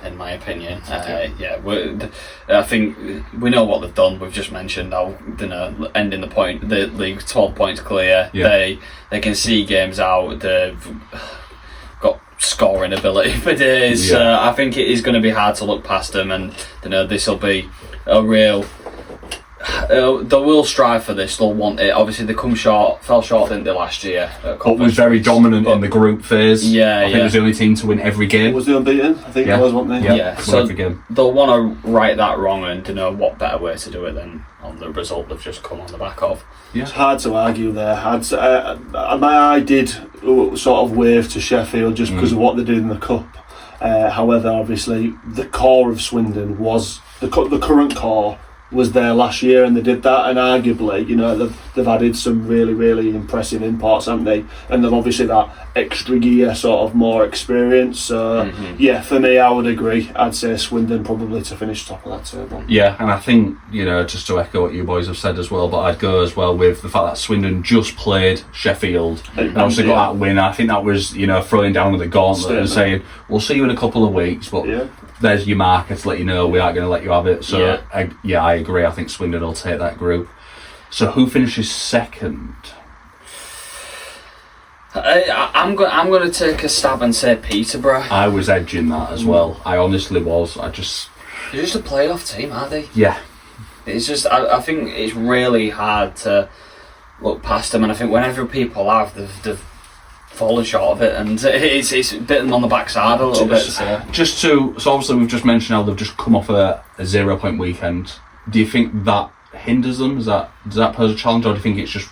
in my opinion. I think we know what they've done. We've just mentioned how ending the league 12 points clear. Yeah. They can see games out. They've got scoring ability for days. Yeah. I think it is going to be hard to look past them, and this will be a real. They will strive for this. They'll want it. Obviously, they fell short, didn't they, last year? But was very dominant in the group phase. I think it was the only team to win every game. Was the unbeaten? I think it was, wasn't they? Yeah. So every game. They'll want to right that wrong, and what better way to do it than on the result they've just come on the back of. Yeah. It's hard to argue there. My eye did sort of wave to Sheffield just because of what they did in the cup. However, obviously, the core of Swindon was the current core was there last year, and they did that, and arguably they've added some really, really impressive imports, haven't they? And they've obviously that extra year sort of more experience. So for me, I would agree. I'd say Swindon probably to finish top of that table. Yeah, and I think just to echo what you boys have said as well, but I'd go as well with the fact that Swindon just played Sheffield and obviously got that win. I think that was throwing down with the gauntlet and saying we'll see you in a couple of weeks, but there's your marker to let you know we aren't going to let you have it. So I agree. I think Swindon will take that group. So who finishes second? I'm going to take a stab and say Peterborough. I was edging that as well. I honestly was. They're just a playoff team, aren't they? Yeah. It's just I think it's really hard to look past them, and I think whenever people have, they've fallen short of it, and it's bitten them on the backside a little bit. So obviously we've just mentioned how they've just come off a 0-point weekend. Do you think that hinders them? Does that pose a challenge, or do you think it's just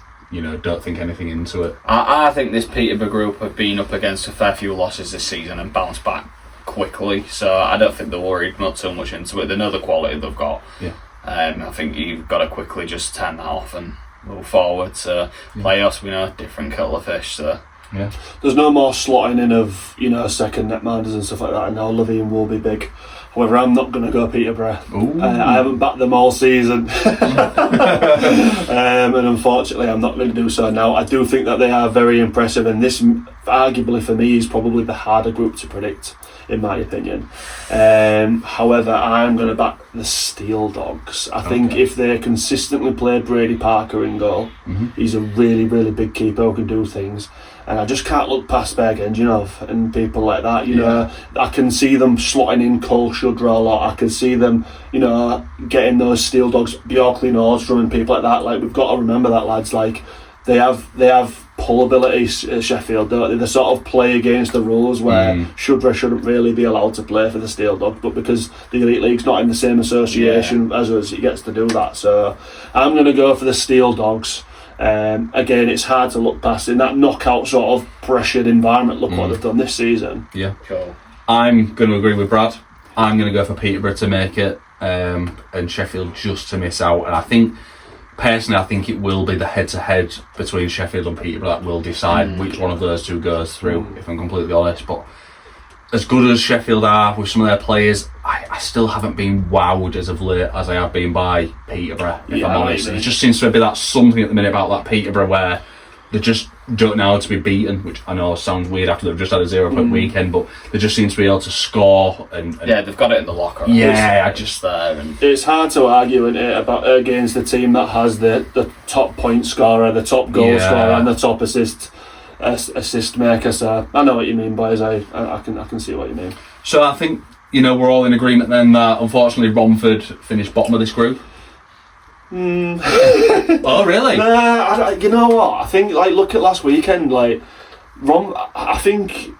don't think anything into it? I think this Peterborough group have been up against a fair few losses this season and bounced back quickly, so I don't think they're worried not so much into it. They know the quality they've got. I think you've got to quickly just turn that off and move forward. So playoffs, we know, different kettle of fish. So there's no more slotting in of second netminders and stuff like that. I know Levine will be big. However, I'm not going to go Peterborough. I haven't backed them all season. And unfortunately I'm not going to do so now. I do think that they are very impressive, and this arguably for me is probably the harder group to predict, in my opinion. However, I'm going to back the Steel Dogs. I think if they consistently play Brady Parker in goal, he's a really, really big keeper who can do things. And I just can't look past Bergenjinov and people like that. I can see them slotting in Cole Shudra a lot. I can see them, getting those Steel Dogs, Bjorkley Nordstrom and people like that. Like, we've got to remember that, lads. Like, they have pull abilities at Sheffield, don't they? They sort of play against the rules where Shudra shouldn't really be allowed to play for the Steel Dogs, but because the Elite League's not in the same association as us, he gets to do that. So I'm going to go for the Steel Dogs. Again, it's hard to look past in that knockout sort of pressured environment. Look what they've done this season. Yeah, cool. I'm going to agree with Brad. I'm going to go for Peterborough to make it, and Sheffield just to miss out. And I think it will be the head-to-head between Sheffield and Peterborough that will decide which one of those two goes through, if I'm completely honest. But as good as Sheffield are with some of their players, I still haven't been wowed as of late as I have been by Peterborough, if I'm honest. It just seems to be that something at the minute about that Peterborough where they're just don't know how to be beaten, which I know sounds weird after they've just had a 0-point weekend, but they just seem to be able to score. And yeah, they've got it in the locker. Yeah, I just there. And it's hard to argue about against the team that has the top point scorer, the top goal scorer, and the top assist maker. So I know what you mean, boys. I can see what you mean. So I think we're all in agreement then that unfortunately Romford finished bottom of this group. Oh really? Nah, you know what? I think look at last weekend. I think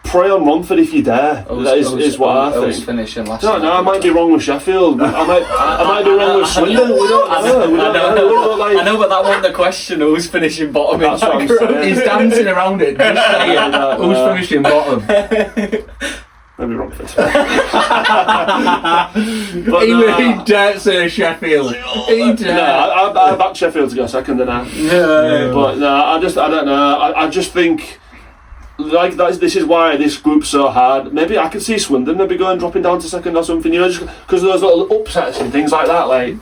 pray on Romford if you dare. Is what I think. Finishing last. No, I might be wrong with Sheffield. I might be wrong with Swindon. We don't know. I know, but that wasn't the question. Who's finishing bottom? That's what I'm saying. He's dancing around it. Just saying, who's finishing bottom? Maybe Romford. He dared say Sheffield. He dared. I backed Sheffield to go second, didn't I? Yeah. But no, I don't know. I just think this is why this group's so hard. Maybe I could see Swindon dropping down to second or something. Just because of those little upsets and things like that.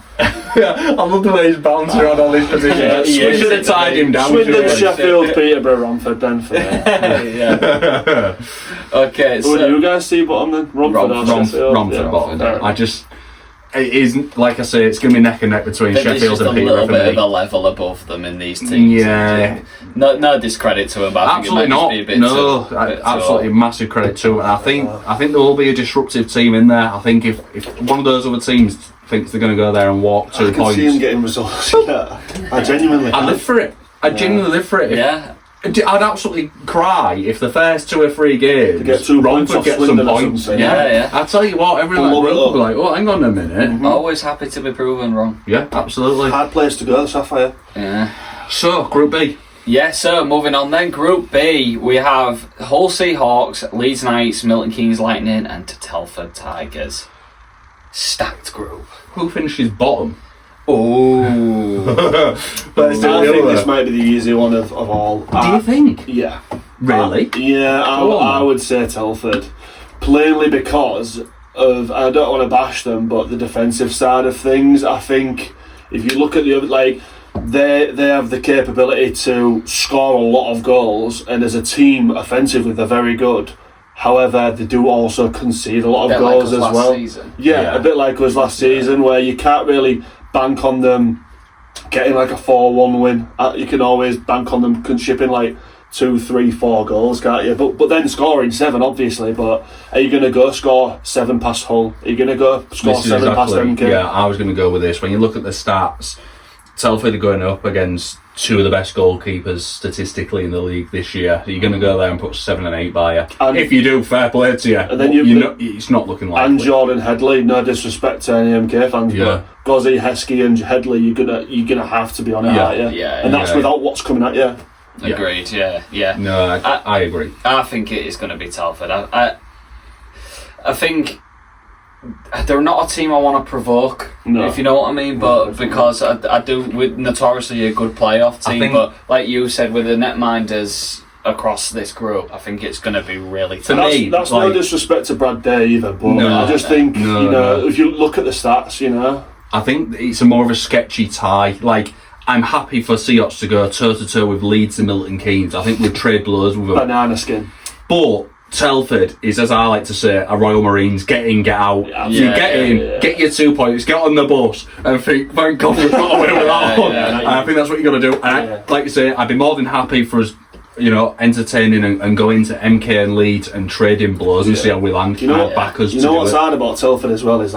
I love the way he's bouncing around all these positions. We should have tied him down. Swindon, Sheffield, Peterborough, Romford, then for me. Yeah. Okay, so who do you guys see bottom then? Romford or Sheffield? Romford bottom. It isn't, like I say, it's going to be neck and neck between Sheffield and Peterborough. There's just a little bit of a level above them in these teams. Yeah. No discredit to them, but absolutely not. Absolutely massive credit to them. And I think there will be a disruptive team in there. I think if one of those other teams thinks they're going to go there and walk 2 points. I can see them getting results. I genuinely live for it. I genuinely live for it. Yeah. I'd absolutely cry if the first 2 or 3 games get 2 points Romford get some points. Yeah. I tell you what, everyone will be like, oh, hang on a minute. Mm-hmm. Always happy to be proven wrong. Yeah, absolutely. Hard place to go, Sapphire. Yeah. So, Group B. Yeah, so moving on then. Group B, we have Hull Seahawks, Leeds Knights, Milton Keynes Lightning, and Telford Tigers. Stacked group. Who finishes bottom? Oh. I think this might be the easy one of all. Do you think? Yeah. Really? I would say Telford. Plainly because of, I don't want to bash them, but the defensive side of things. I think if you look at the other, they have the capability to score a lot of goals, and as a team, offensively, they're very good. However, they do also concede a lot of goals as well. Yeah, a bit like us last season, where you can't really bank on them getting a 4-1 win. You can always bank on them shipping 2, 3, 4 goals, can't you? But then scoring 7, obviously. But are you going to go score 7 past Hull? Are you going to go score 7 past MK? Yeah, I was going to go with this. When you look at the stats, Telford are going up against 2 of the best goalkeepers statistically in the league this year. You're going to go there and put 7 and 8 by you. And if you do, fair play to you. And then it's not looking likely. And Jordan Headley, no disrespect to any MK fans, but Gozzy, Heskey and Headley, you're gonna have to be on it, aren't you? Yeah. And that's without what's coming at you. Agreed. Yeah. No, I agree. I think it is going to be Telford. I think they're not a team I want to provoke, if you know what I mean. But because I do, with notoriously a good playoff team, but like you said, with the netminders across this group, I think it's going to be really tough. That's no disrespect to Brad Day either, but I just think if you look at the stats, I think it's a more of a sketchy tie. I'm happy for Seahawks to go toe-to-toe with Leeds and Milton Keynes. I think we'd trade blows with them. Banana skin. But Telford is, as I like to say, a Royal Marines, get in, get out. Get your 2 points, get on the bus, and think, thank God we've got away with that one. And I think that's what you've got to do. And like you say, I'd be more than happy for us, entertaining and going to MK and Leeds and trading blows and see how we land. Backers. You know what's hard about Telford as well is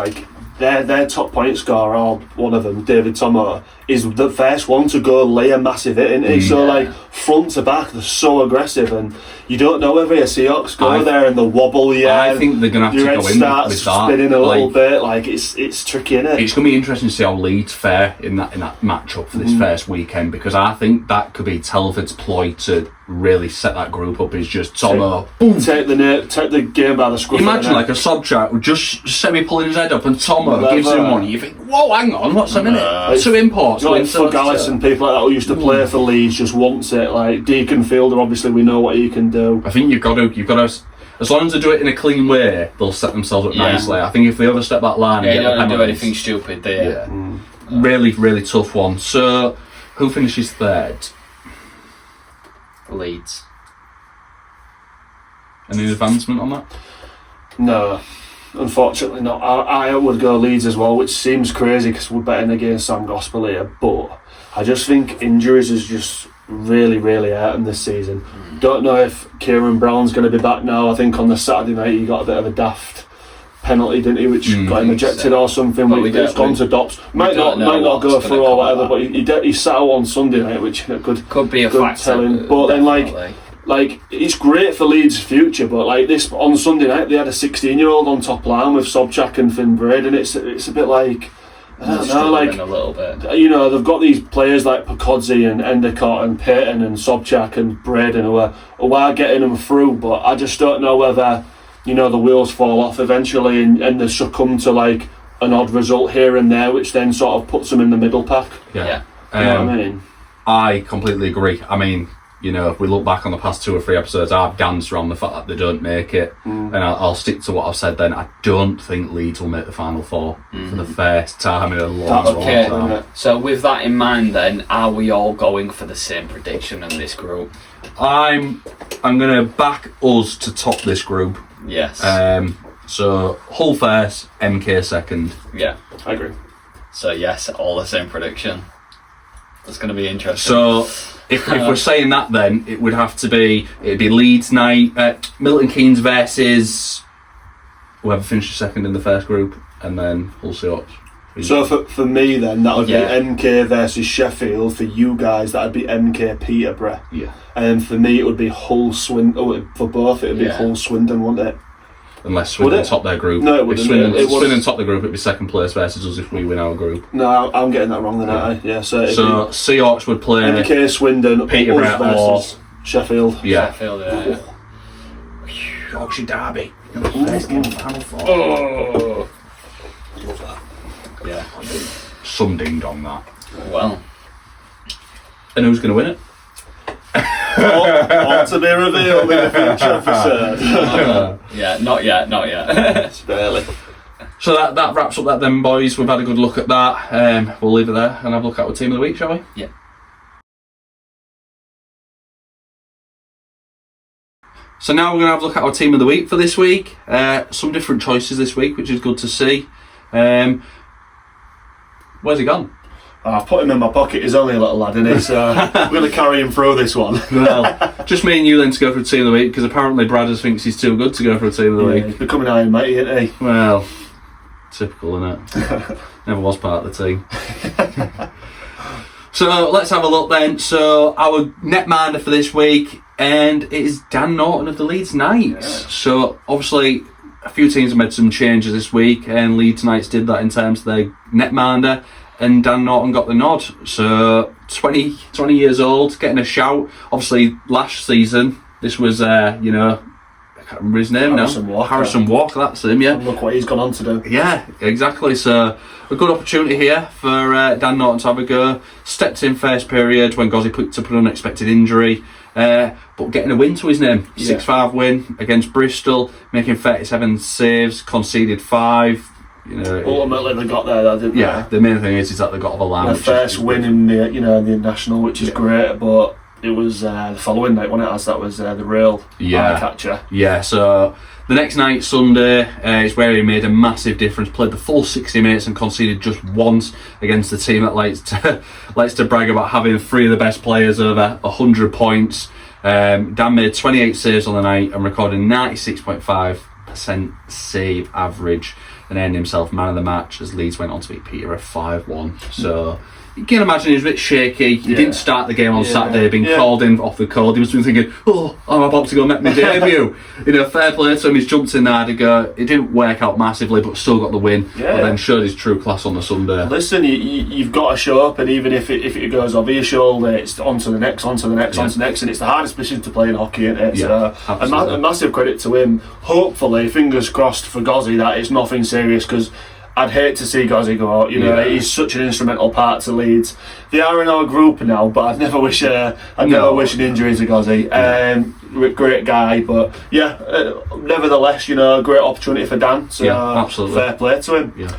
their top point scorer, or one of them, David Tomo, is the first one to go lay a massive hit in. So front to back, they're so aggressive, and you don't know whether your Seahawks go there and the wobble. I think they're going to have to go in with that. Spinning a little bit. It's tricky, isn't it? It's going to be interesting to see how Leeds fare in that matchup for this first weekend, because I think that could be Telford's ploy to really set that group up. Is just Tomo take the game by the scruff. Imagine a sub track with just Semi pulling his head up and Tomo gives him one. You think, whoa, hang on, what's a minute? 2 imports. Gallis and people like that who used to play for Leeds just wants it. Deacon Fielder, obviously we know what he can do. I think you've got to. As long as they do it in a clean way, they'll set themselves up nicely. I think if they overstep that line, and get the penalties, do anything stupid there. Really, really tough one. So, who finishes third? Leeds. Any advancement on that? No, unfortunately not. I would go Leeds as well, which seems crazy because we're betting against Sam Gospel here, but I just think injuries is just really hurt him this season. Don't know if Kieran Brown's going to be back now. I think on the Saturday night he got a bit of a daft penalty, didn't he, which got him ejected or something. But it's gone to Dops. Might not go through or whatever, but he sat out on Sunday night, which could be a factor. But then like it's great for Leeds' future, but like this on Sunday night they had a 16-year-old on top line with Sobchak and Finn Braid, and it's a bit like, I don't know, like a little bit. You know, they've got these players like Pokodzi and Endicott and Payton and Sobchak and Braden who are getting them through, but I just don't know whether, you know, the wheels fall off eventually and they succumb to like an odd result here and there, which then sort of puts them in the middle pack. Yeah. You know what I mean? I completely agree. I mean, you know, if we look back on the past 2 or 3 episodes, I've danced around the fact that they don't make it, and I'll stick to what I've said then. I don't think Leeds will make the Final 4 for the first time in a long time. So with that in mind then, are we all going for the same prediction in this group? I'm going to back us to top this group. Yes. So Hull first, MK second. Yeah, I agree. So yes, all the same prediction. That's going to be interesting. So if we're saying that, then it'd be Leeds night, Milton Keynes versus whoever finished second in the first group, and then Hull Seahawks. So for me then, that would be MK versus Sheffield. For you guys, that would be MK Peterborough. Yeah. And for me, it would be Hull Swindon. For both, it would be Hull Swindon, wouldn't it? Unless Swindon top their group. No, it wouldn't. If Swindon top the group, it'd be second place versus us if we win our group. No, I'm getting that wrong then, aren't I? Yeah, so Seahawks would play MK Swindon, Peterborough versus Sheffield. Yeah. Sheffield, yeah. Yorkshire Derby. First game of Final 4. Oh. Love that. Yeah. Some ding dong that. Well. And who's going to win it? All to be revealed in a future episode. Yeah, not yet. It's barely. So that wraps up that then, boys. We've had a good look at that. We'll leave it there and have a look at our team of the week, shall we? Yeah. So now we're going to have a look at our team of the week for this week. Some different choices this week, which is good to see. Where's he gone? I've put him in my pocket. He's only a little lad, isn't he? So I'm going to carry him through this one. Well, just me and you then to go for a team of the week, because apparently Brad thinks he's too good to go for a team of the week. He's becoming Iron Mighty, isn't he? Well, typical, innit? Never was part of the team. So let's have a look then. So our netminder for this week, and it is Dan Norton of the Leeds Knights. Yeah. So obviously a few teams have made some changes this week, and Leeds Knights did that in terms of their netminder, and Dan Norton got the nod. So 20 years old, getting a shout. Obviously last season, this was, I can't remember his name Harrison Walker, that's him, yeah. And look what he's gone on to do. Yeah, exactly. So a good opportunity here for Dan Norton to have a go. Stepped in first period when Gozzy picked up an unexpected injury, but getting a win to his name. 6-5 win against Bristol, making 37 saves, conceded 5. Ultimately they got there, didn't they? Yeah, the main thing is that they got off a line. Their first win in the national, which is great, but it was the following night, wasn't it? As that was the real eye catcher. Yeah, so the next night, Sunday, is where he made a massive difference. Played the full 60 minutes and conceded just once against the team that likes to brag about having 3 of the best players over 100 points. Dan made 28 saves on the night and recorded 96.5% save average, and earned himself man of the match as Leeds went on to beat Peterborough 5-1. So you can imagine he was a bit shaky. He didn't start the game on Saturday, being called in off the cold. He was thinking, I'm about to go make my debut. Fair play to him, he's jumped in there to go. It didn't work out massively, but still got the win. But then showed his true class on the Sunday. Listen, you've got to show up, and even if it goes over your shoulder, it's on to the next, and it's the hardest position to play in hockey, isn't it? So a massive credit to him. Hopefully, fingers crossed for Gozzy that it's nothing serious, because I'd hate to see Gozzy go out. He's such an instrumental part to Leeds. They are in our group now, but I'd never wish an injury to Gozzy. Great guy, but nevertheless, great opportunity for Dan. So absolutely, fair play to him. Yeah.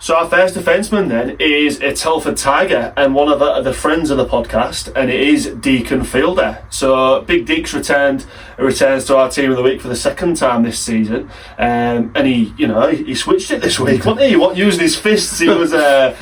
So our first defenceman then is a Telford Tiger and one of the friends of the podcast, and it is Deacon Fielder. So Big Deeks returns to our team of the week for the second time this season, and he switched it this week, wasn't he? Using his fists, he was really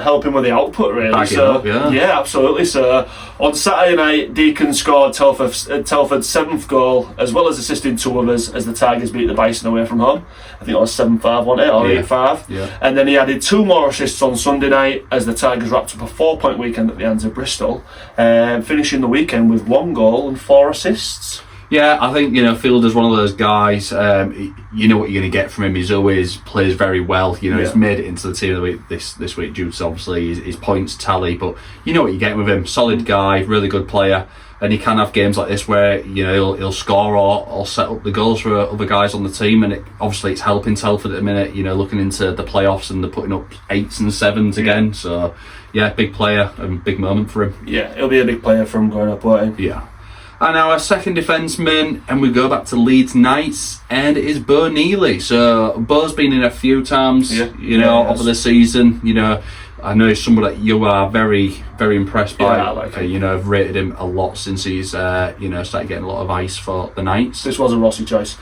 helping with the output really. Backing up, yeah, absolutely. So on Saturday night, Deacon scored Telford's 7th goal, as well as assisting 2 others as the Tigers beat the Bison away from home. I think it was 7-5, wasn't it, or 8-5? Yeah. And then he added 2 more assists on Sunday night as the Tigers wrapped up a 4-point weekend at the hands of Bristol, finishing the weekend with 1 goal and 4 assists. Yeah, I think Fielder's one of those guys. You know what you're going to get from him. He's always plays very well. He's made it into the team of the week this week due to obviously his points tally. But you know what you're getting with him. Solid guy, really good player, and he can have games like this where he'll score or set up the goals for other guys on the team. And it's helping Telford at the minute. Looking into the playoffs and they're putting up 8s and 7s again. So yeah, big player and big moment for him. Yeah, he'll be a big player for him going up, won't he? Yeah. And our second defenceman, and we go back to Leeds Knights, and it is Bo Neely. So Bo's been in a few times, over the season. I know he's someone that you are very, very impressed by. Yeah, I like him. I've rated him a lot since he's, started getting a lot of ice for the Knights. This was a Rossy choice.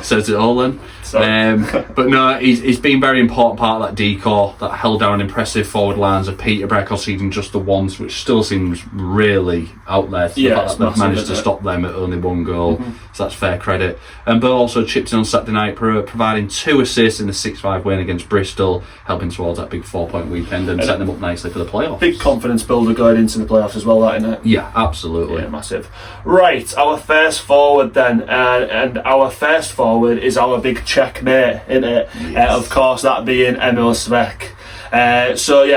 Says it all then. But no, he's been a very important part of that decor that held down impressive forward lines of Peterborough conceding just the once, which still seems really out there. The fact that they've managed to stop them at only 1 goal, so that's fair credit. And Bo also chipped in on Saturday night, providing 2 assists in the 6-5 win against Bristol, helping towards that big 4-point weekend and setting them up nicely for the playoffs. Big confidence builder going into the playoffs as well, that, isn't it? Yeah, absolutely. Yeah, massive. Right, our first forward then, and our first forward is our big checkmate, isn't it? Yes. Of course, that being Emil Svek.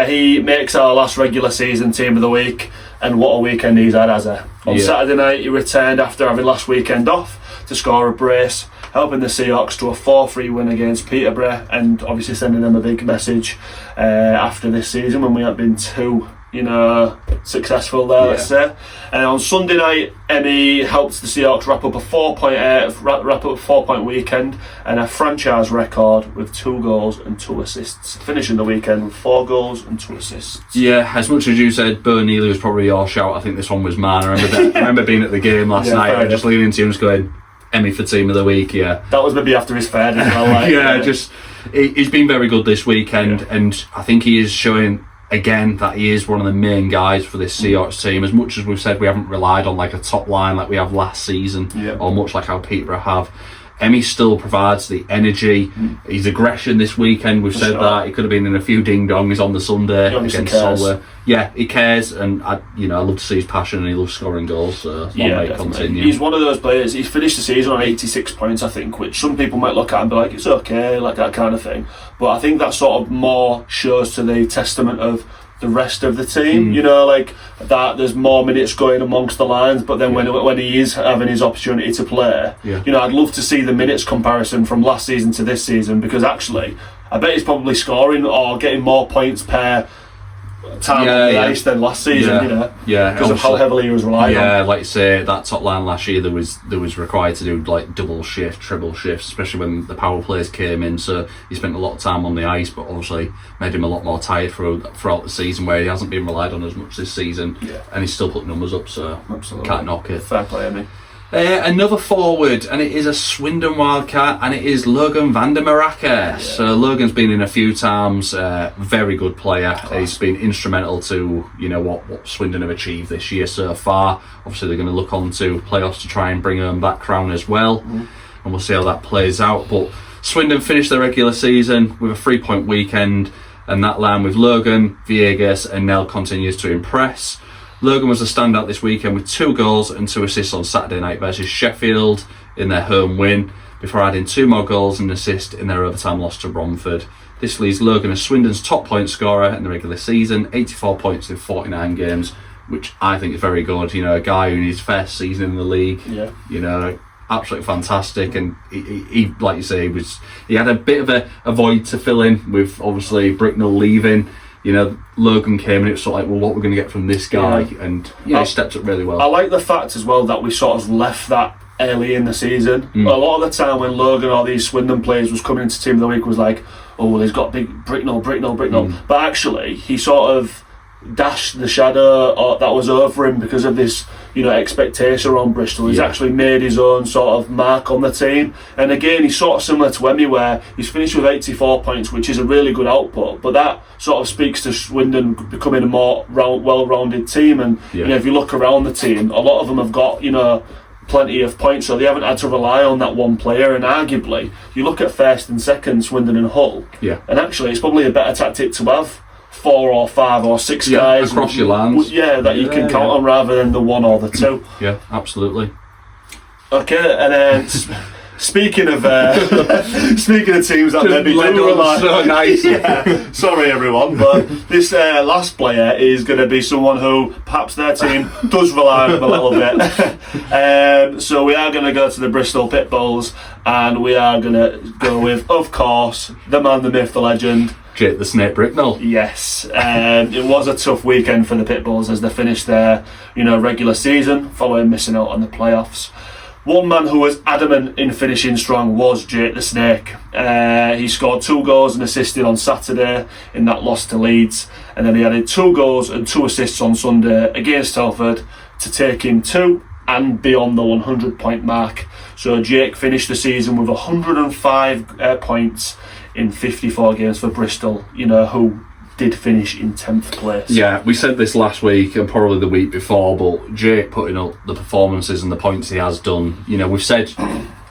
He makes our last regular season team of the week, and what a weekend he's had, Azza. On Saturday night, he returned after having last weekend off to score a brace, helping the Seahawks to a 4-3 win against Peterborough, and obviously sending them a big message after this season when we haven't been too successful there, let's say. And on Sunday night, Emmy helped the Seahawks wrap up a 4-point weekend and a franchise record with 2 goals and 2 assists, finishing the weekend with 4 goals and 2 assists. Yeah, as much as you said Bo Neely was probably your shout, I think this one was mine. I remember being at the game last night and just leaning into him, just going, Emmy for team of the week. Yeah, that was maybe after his third as well. He's been very good this weekend, and I think he is showing again that he is one of the main guys for this Seahawks team. As much as we've said we haven't relied on like a top line like we have last season, or much like how Peterborough have, Emmy still provides the energy, his aggression this weekend. We've said that he could have been in a few ding-dongs on the Sunday against Solway. Yeah, he cares, and I love to see his passion, and he loves scoring goals, so continue. He's one of those players. He's finished the season on 86 points, I think, which some people might look at and be like, it's okay, like that kind of thing. But I think that sort of more shows to the testament of the rest of the team, like that there's more minutes going amongst the lines, but then when he is having his opportunity to play, I'd love to see the minutes comparison from last season to this season, because actually I bet he's probably scoring or getting more points per time on the ice than last season, because of how heavily he was relying on. Like you say, that top line last year there was required to do like double shift, triple shifts, especially when the power plays came in, so he spent a lot of time on the ice, but obviously made him a lot more tired throughout the season, where he hasn't been relied on as much this season, and he's still putting numbers up, so can't knock it. Fair play, I mean. Another forward, and it is a Swindon Wildcat, and it is Logan van der Maracke. So Logan's been in a few times, very good player. He's been instrumental to what Swindon have achieved this year so far. Obviously they're going to look on to playoffs to try and bring home that crown as well, and we'll see how that plays out. But Swindon finished their regular season with a 3-point weekend, and that line with Logan, Viegas and Nell continues to impress. Logan was a standout this weekend with 2 goals and 2 assists on Saturday night versus Sheffield in their home win, before adding 2 more goals and an assist in their overtime loss to Romford. This leaves Logan as Swindon's top point scorer in the regular season, 84 points in 49 games, which I think is very good. A guy who in his first season in the league, absolutely fantastic. And he like you say, he had a bit of a void to fill in with obviously Bricknell leaving. Logan came and it was sort of like, well, what we're going to get from this guy, and he stepped up really well. I like the fact as well that we sort of left that early in the season. A lot of the time when Logan or these Swindon players was coming into Team of the Week was like, oh, well, he's got big Bricknell. But actually, he sort of dashed the shadow that was over him because of this, expectation around Bristol. He's actually made his own sort of mark on the team. And again, he's sort of similar to Emmy, where he's finished with 84 points, which is a really good output. But that sort of speaks to Swindon becoming a more well-rounded team. And if you look around the team, a lot of them have got, plenty of points, so they haven't had to rely on that one player. And arguably, you look at first and second, Swindon and Hull, and actually it's probably a better tactic to have 4 or 5 or 6 guys across your lands, that you can count on, rather than the 1 or the 2. Yeah, absolutely. Okay, and then speaking of teams that maybe do rely, so nice. Sorry everyone, but this last player is going to be someone who perhaps their team does rely on him a little bit. So we are going to go to the Bristol Pitbulls, and we are going to go with, of course, the man, the myth, the legend, Jake the Snake Bricknell. Yes, it was a tough weekend for the Pitbulls as they finished their regular season following missing out on the playoffs. One man who was adamant in finishing strong was Jake the Snake. He scored 2 goals and assisted on Saturday in that loss to Leeds, and then he added 2 goals and 2 assists on Sunday against Telford to take him to and beyond the 100-point mark. So Jake finished the season with 105 points in 54 games for Bristol, who did finish in 10th place. Yeah, we said this last week and probably the week before, but Jake putting up the performances and the points he has done, we've said,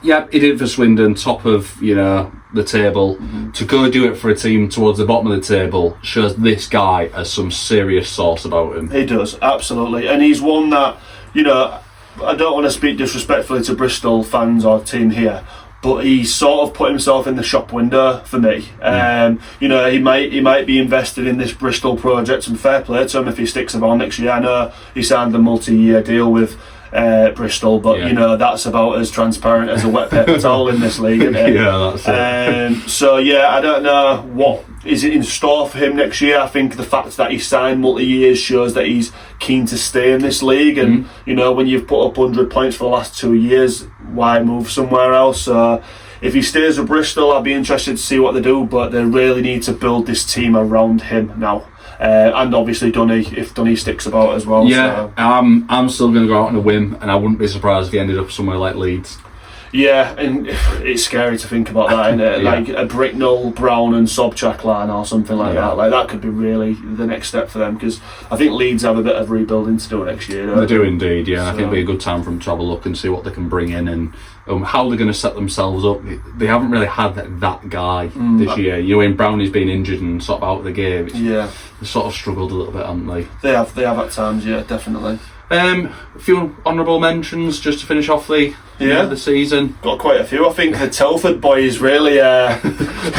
yeah, he did it for Swindon, top of, the table. To go do it for a team towards the bottom of the table shows this guy has some serious sauce about him. He does, absolutely. And he's one that, I don't want to speak disrespectfully to Bristol fans or team here, but he sort of put himself in the shop window for me. He might be invested in this Bristol project, and fair play to him if he sticks around next year. I know he signed a multi-year deal with Bristol, but that's about as transparent as a wet paper towel in this league, isn't it? Yeah, that's it. I don't know what is in store for him next year. I think the fact that he signed multi-years shows that he's keen to stay in this league, and when you've put up 100 points for the last 2 years, why move somewhere else? If he stays with Bristol, I'd be interested to see what they do, but they really need to build this team around him now. And obviously Dunny, if Dunny sticks about as well. Yeah, so. I'm still going to go out on a whim, and I wouldn't be surprised if he ended up somewhere like Leeds. Yeah, and it's scary to think about that, isn't it? Like a Bricknell, Brown and Sobchak line or something like that. Like that could be really the next step for them, because I think Leeds have a bit of rebuilding to do next year. They do indeed, yeah. So. I think it'll be a good time for them to have a look and see what they can bring in and how they're going to set themselves up. They haven't really had that guy this year. When Brownie's been injured and sort of out of the game, they sort of struggled a little bit, haven't they? They have at times, yeah, definitely. A few honourable mentions just to finish off the season. Got quite a few. I think the Telford boys really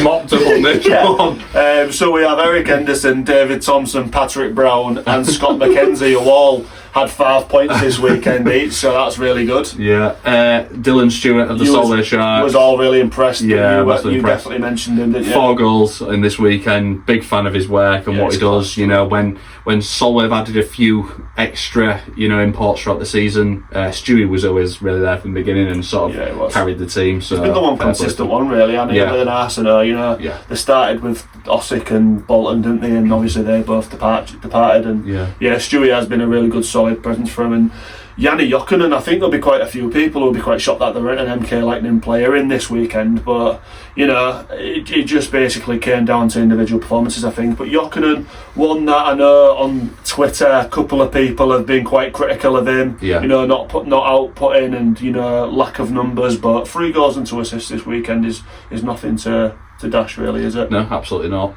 mopped up on this one. So we have Eric Henderson, David Thompson, Patrick Brown and Scott McKenzie, who all had 5 points this weekend each, so that's really good. Yeah, Dylan Stewart of the Solway Sharks was all really impressed. Yeah, you definitely mentioned him, didn't you? 4 goals in this weekend. Big fan of his work and what he does. When Solway have added a few extra, imports throughout the season, Stewie was always really there from the beginning and sort of carried the team. So he's been the one consistent one, really, and with Arsenal, they started with Ossick and Bolton, didn't they? And obviously they both departed, and Stewie has been a really good solid presence for him. And Yanni Jokinen, I think there'll be quite a few people who'll be quite shocked that there isn't an MK Lightning player in this weekend, but it just basically came down to individual performances, I think. But Jokinen, one that I know on Twitter a couple of people have been quite critical of him, not outputting and lack of numbers, but 3 goals and 2 assists this weekend is nothing to dash, really, is it? No, absolutely not.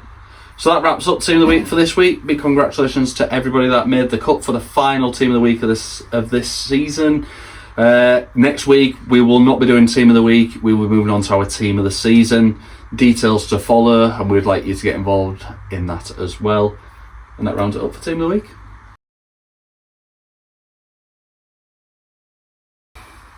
So that wraps up Team of the Week for this week. Big congratulations to everybody that made the cut for the final Team of the Week of this season. Next week we will not be doing Team of the Week. We will be moving on to our Team of the Season. Details to follow, and we'd like you to get involved in that as well. And that rounds it up for Team of the Week.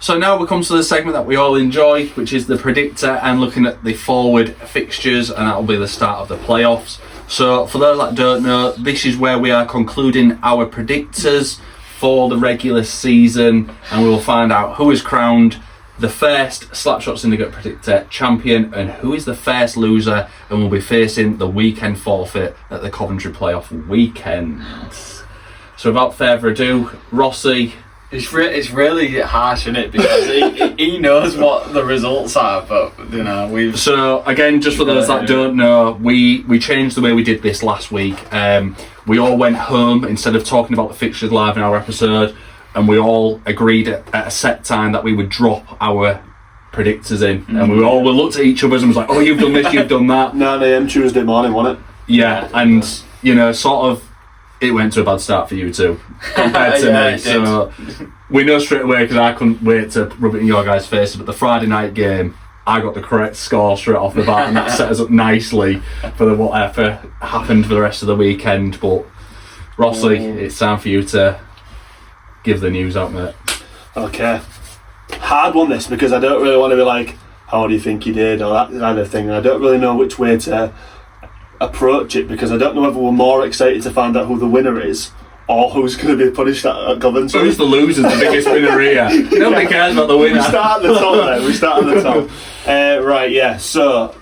So now we come to the segment that we all enjoy, which is the Predictor, and looking at the forward fixtures, and that will be the start of the playoffs. So for those that don't know, this is where we are concluding our predictors for the regular season, and we will find out who is crowned the first Slapshot Syndicate Predictor champion and who is the first loser and will be facing the weekend forfeit at the Coventry playoff weekend. So without further ado, Rossy. It's really harsh, isn't it? Because he knows what the results are, but you know we've. So again, just for those that don't know, we changed the way we did this last week. We all went home instead of talking about the fixtures live in our episode, and we all agreed at a set time that we would drop our predictors in, and we looked at each other and was like, "Oh, you've done this, you've done that." 9 a.m. Tuesday morning, wasn't it? Yeah, and you know, sort of. It went to a bad start for you too, compared to me. So we know straight away because I couldn't wait to rub it in your guys' faces. But the Friday night game, I got the correct score straight off the bat, and that set us up nicely for the whatever happened for the rest of the weekend. But Rossy, it's time for you to give the news out, mate. Okay, hard one this because I don't really want to be like, how do you think you did, or that kind of thing. And I don't really know which way to approach it because I don't know whether we're more excited to find out who the winner is or who's going to be punished at Coventry. Who's the loser, the biggest winner here? Nobody cares about the winner. We start at the top then. We start at the top. Right, yeah. So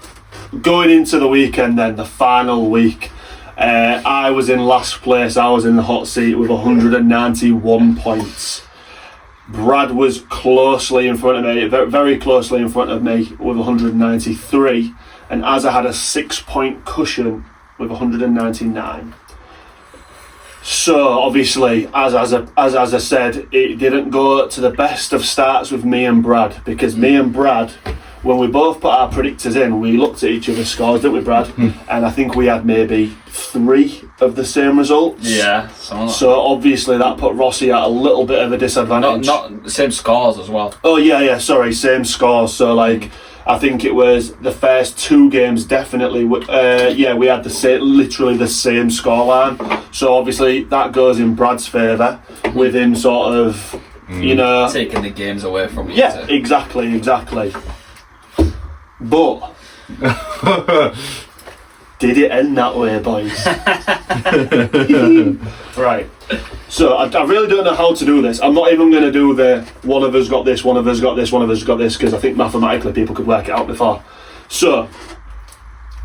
going into the weekend then, the final week, I was in last place. I was in the hot seat with 191 points. Brad was closely in front of me, very closely in front of me with 193. And Azza had a 6-point cushion with 199. So obviously, as I said, it didn't go to the best of starts with me and Brad, because me and Brad, when we both put our predictors in, we looked at each other's scores, didn't we, Brad? And I think we had maybe 3 of the same results. Yeah. So obviously that put Rossy at a little bit of a disadvantage. Not same scores as well. Oh yeah, sorry, same scores. So like, I think it was the first 2 games definitely. We had literally the same scoreline. So obviously that goes in Brad's favour with him sort of, you know, taking the games away from you. Yeah, exactly. But did it end that way, boys? Right. So I really don't know how to do this. I'm not even going to do the one of us got this, one of us got this, one of us got this, because I think mathematically people could work it out before. So,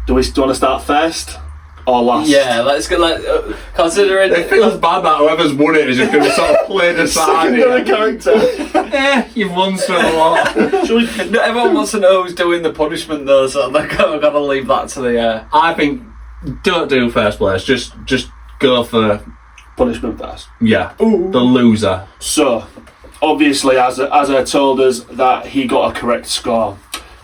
do we want to start first or last? Yeah, let's go. Considering it feels bad that whoever's won it is just going to sort of play the side. Secondary character. You've won so a lot. Everyone wants to know who's doing the punishment though, so they've got to leave that to the. I think don't do first place. Just go for punishment first. Yeah. Ooh. The loser. So, obviously, as I told us that he got a correct score.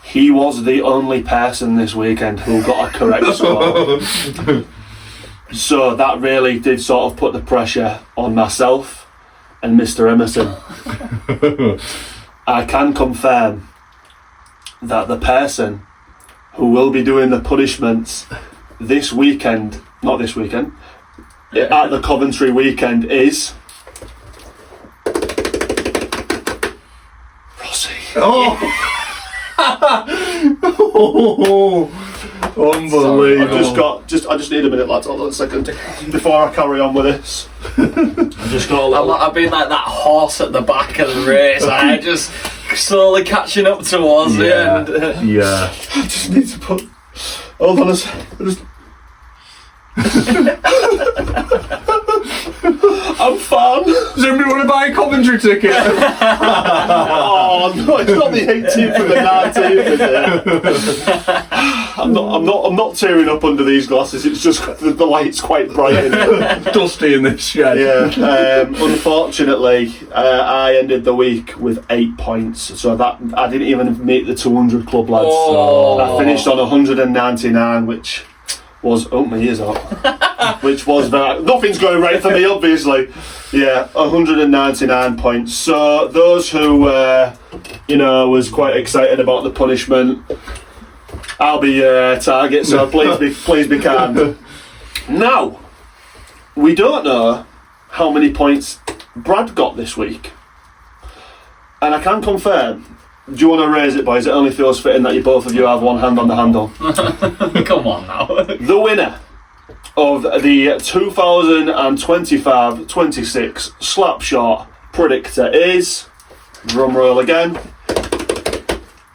He was the only person this weekend who got a correct score. So that really did sort of put the pressure on myself and Mr. Emerson. I can confirm that the person who will be doing the punishments at the Coventry weekend is Rossy. Oh! Unbelievable. I just need a minute, lads. Hold on a second before I carry on with this. I've been like that horse at the back of the race. I just slowly catching up towards the end. Yeah. I just need to put. Hold on a second. I'm fine. Does anybody want to buy a Coventry ticket? Oh no, it's not the 18th and the 19th, is it? I'm not tearing up under these glasses. It's just the light's quite bright in it. Dusty in this shed. Yeah. Unfortunately, I ended the week with 8 points, so that I didn't even meet the 200 club lads. Oh. I finished on 199, which was my ears up. Which was nothing's going right for me, obviously. Yeah, 199 points. So those who was quite excited about the punishment, I'll be your target. So please be kind. Now, we don't know how many points Brad got this week, and I can confirm. Do you want to raise it, boys? It only feels fitting that both of you have one hand on the handle. Come on now. The winner of the 2025-26 Slapshot Predictor is, drum roll again,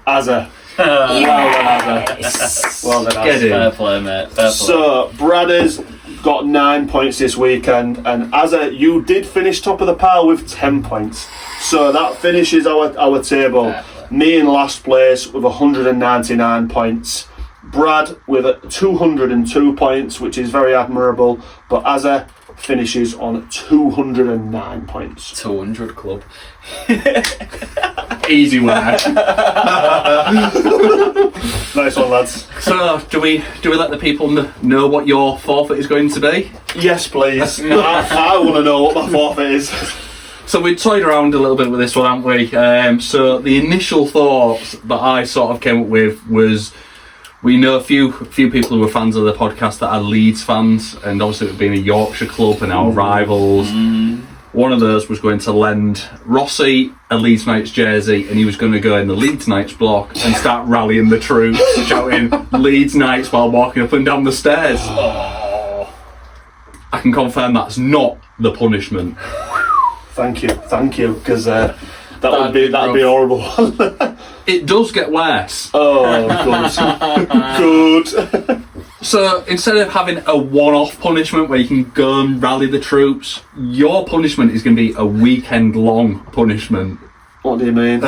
Azza. Well done, Azza. Well done, Azza. Fair play, mate. Fair play. So, Brad has got 9 points this weekend, and Azza, you did finish top of the pile with 10 points. So that finishes our table. Me in last place with 199 points. Brad with 202 points, which is very admirable. But Azza finishes on 209 points. 200 club. Easy work. Nice one, lads. So, do we let the people know what your forfeit is going to be? Yes, please. I want to know what my forfeit is. So we toyed around a little bit with this one, haven't we? So the initial thoughts that I sort of came up with was, we know a few people who are fans of the podcast that are Leeds fans, and obviously it being a Yorkshire club and our rivals. One of those was going to lend Rossy a Leeds Knights jersey, and he was going to go in the Leeds Knights block and start rallying the troops, shouting Leeds Knights while walking up and down the stairs. I can confirm that's not the punishment. Thank you, because that'd be horrible. It does get worse. Oh, good. So instead of having a one-off punishment where you can go and rally the troops, your punishment is going to be a weekend-long punishment. What do you mean?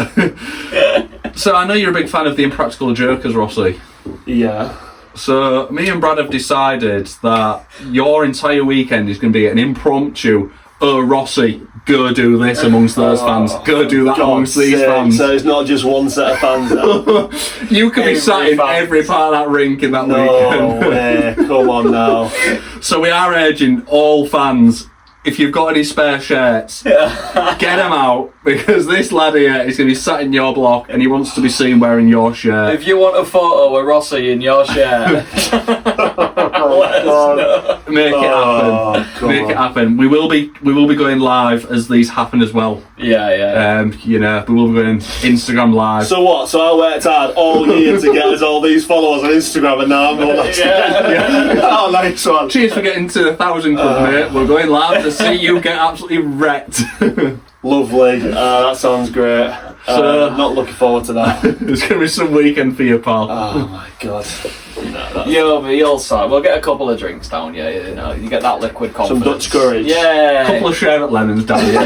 So I know you're a big fan of the Impractical Jokers, Rossi. Yeah. So me and Brad have decided that your entire weekend is going to be an impromptu, oh Rossi, go do this amongst those fans, go do that amongst these fans. So it's not just one set of fans now. You could be sat in every part of that rink in that weekend. No way, come on now. So we are urging all fans, if you've got any spare shirts, get them out, because this lad here is going to be sat in your block and he wants to be seen wearing your shirt. If you want a photo with Rossy in your shirt, let us know. Make it happen. Make it happen. We will be going live as these happen as well. Yeah. We will be going Instagram live. So what? So I worked hard all year to get us all these followers on Instagram, and now I'm going to Oh, nice one. Cheers for getting to 1,000 club, mate. We're going live to see you get absolutely wrecked. Lovely. That sounds great. So, not looking forward to that. There's going to be some weekend for you, pal. Oh my god. You'll sort. We'll get a couple of drinks down. You get that liquid confidence. Some Dutch courage. Yeah. A couple of sherbet lemons down here.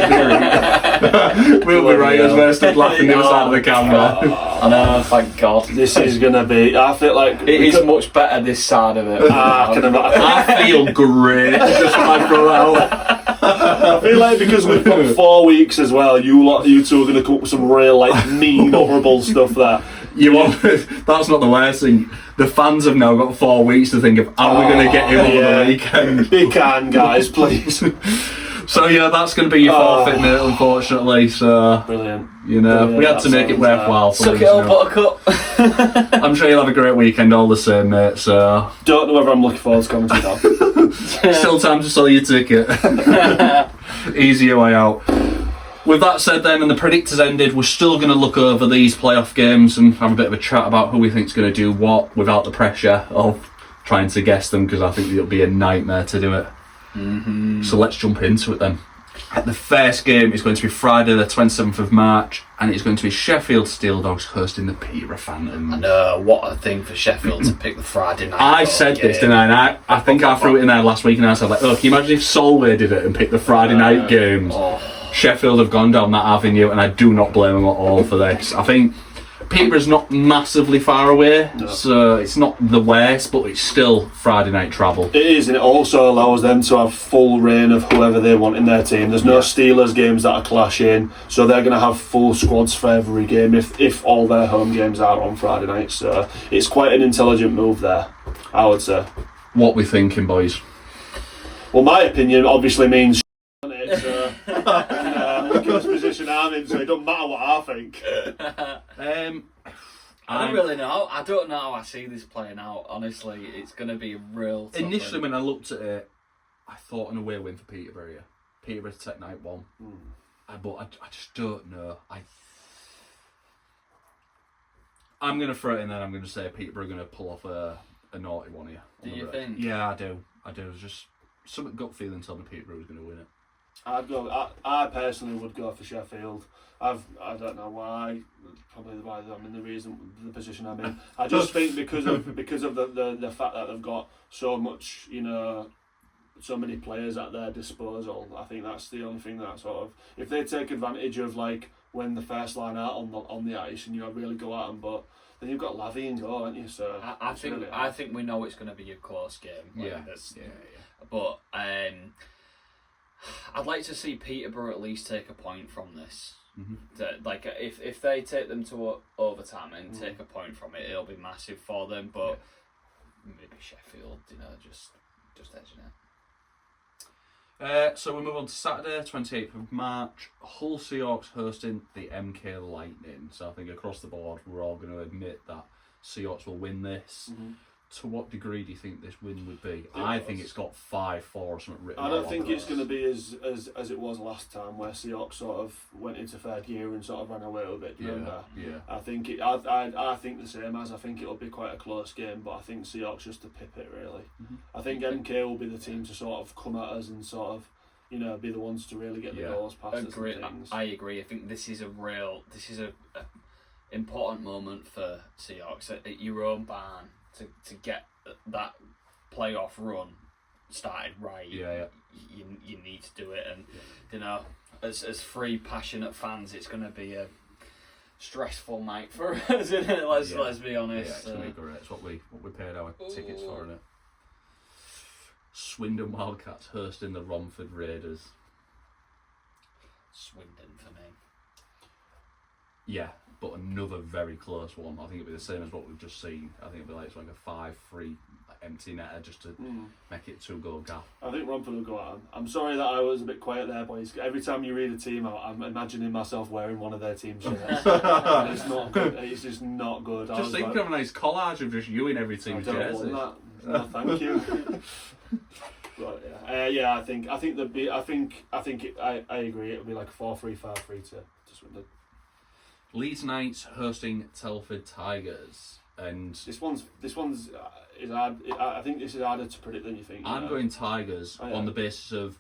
We'll be right as we're stood laughing the other side of the camera. I know, thank God. This is gonna be. I feel like it is much better this side of it. I feel great. Just like throw out. I feel like because we've got 4 weeks as well, you two are going to come up with some real mean, horrible stuff there. That's not the worst thing. The fans have now got 4 weeks to think of how we're going to get him over the weekend. They can, guys, please. So that's going to be your forfeit, mate, unfortunately. So brilliant. We had to make it worthwhile. Suck it up, Buttercup. I'm sure you'll have a great weekend all the same, mate. So don't know whether I'm looking forward to coming to now. Still time to sell your ticket. Easier way out. With that said then, and the predictors ended, we're still going to look over these playoff games and have a bit of a chat about who we think is going to do what without the pressure of trying to guess them, because I think it'll be a nightmare to do it. So let's jump into it then. The first game is going to be Friday the 27th of March, and it's going to be Sheffield Steel Dogs hosting the Peterborough Phantoms. And what a thing for Sheffield to pick the Friday night. I said this, didn't I? And I think I threw it in there last week, and I said, can you imagine if Solway did it and picked the Friday night games? Sheffield have gone down that avenue, and I do not blame them at all for this. I think Peterborough's not massively far away, so it's not the worst, but it's still Friday night travel. It is, and it also allows them to have full reign of whoever they want in their team. There's no Steelers games that are clashing, so they're going to have full squads for every game if all their home games are on Friday night. So it's quite an intelligent move there, I would say. What we thinking, boys? Well, my opinion obviously means so, look at this position I'm in, so it doesn't matter what I think. I don't really know. I don't know how I see this playing out. Honestly, it's going to be real. Initially, when I looked at it, I thought an away win for Peterborough. Yeah. Peterborough to take night one, but I just don't know. I'm going to throw it in there. I'm going to say Peterborough are going to pull off a naughty one here. Do you think? Yeah, I do. There's just some gut feeling telling me Peterborough was going to win it. I personally would go for Sheffield. I don't know why. Probably why I'm in the position I'm in. I just think because of the fact that they've got so much, so many players at their disposal. I think that's the only thing that sort of, if they take advantage of like when the first line out on the ice and you really go at them, but then you've got Lavie and go, haven't you? So I think we know it's going to be a close game. But I'd like to see Peterborough at least take a point from this. Mm-hmm. Like if they take them to overtime and take a point from it, it'll be massive for them. But maybe Sheffield, just edging it. So we move on to Saturday, 28th of March. Hull Seahawks hosting the MK Lightning. So I think across the board we're all going to admit that Seahawks will win this. Mm-hmm. To what degree do you think this win would be? I think it's got 5-4 or something written. I don't think it's going to be as it was last time, where Seahawks sort of went into third gear and sort of ran away with it. Do you remember? Yeah. I think I think the same. I think it'll be quite a close game, but I think Seahawks just to pip it really. Mm-hmm. I think MK will be the team to sort of come at us and sort of be the ones to really get the goals past us and things. I agree. I think this is a important moment for Seahawks at your own barn. To get that playoff run started right, you need to do it, and as three passionate fans, it's going to be a stressful night for us, isn't it? Let's be honest. Yeah, it's going to be great. It's what we paid our tickets for, isn't it? Swindon Wildcats hosting the Romford Raiders. Swindon for me. Yeah, but another very close one. I think it'll be the same as what we've just seen. I think it'll be like a 5-3 empty netter just to make it 2-goal gap. I think Romford will go at them. I'm sorry that I was a bit quiet there, boys. Every time you read a team out, I'm imagining myself wearing one of their team shirts. It's not good. It's just not good. Just think of a nice collage of just you in every team's jersey. No, thank you. But I agree. It'll be like a 4-3, 5-3 to Swindon. Leeds Knights hosting Telford Tigers, and this one's is hard. I think this is harder to predict than you think. I'm going Tigers on the basis of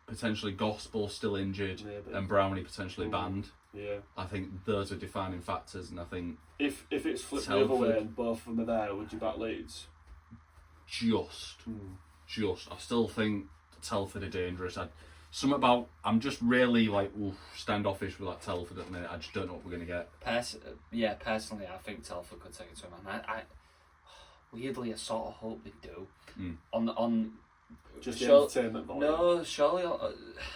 potentially Gospel still injured and Brownie potentially banned. Yeah, I think those are defining factors, and I think if it's flipped the other way and both of them are there, would you back Leeds? Just. I still think Telford are dangerous. I'm just really standoffish with Telford at the minute. I just don't know what we're going to get. Personally, I think Telford could take it to him. I weirdly, I sort of hope they do. On just the entertainment value. No, surely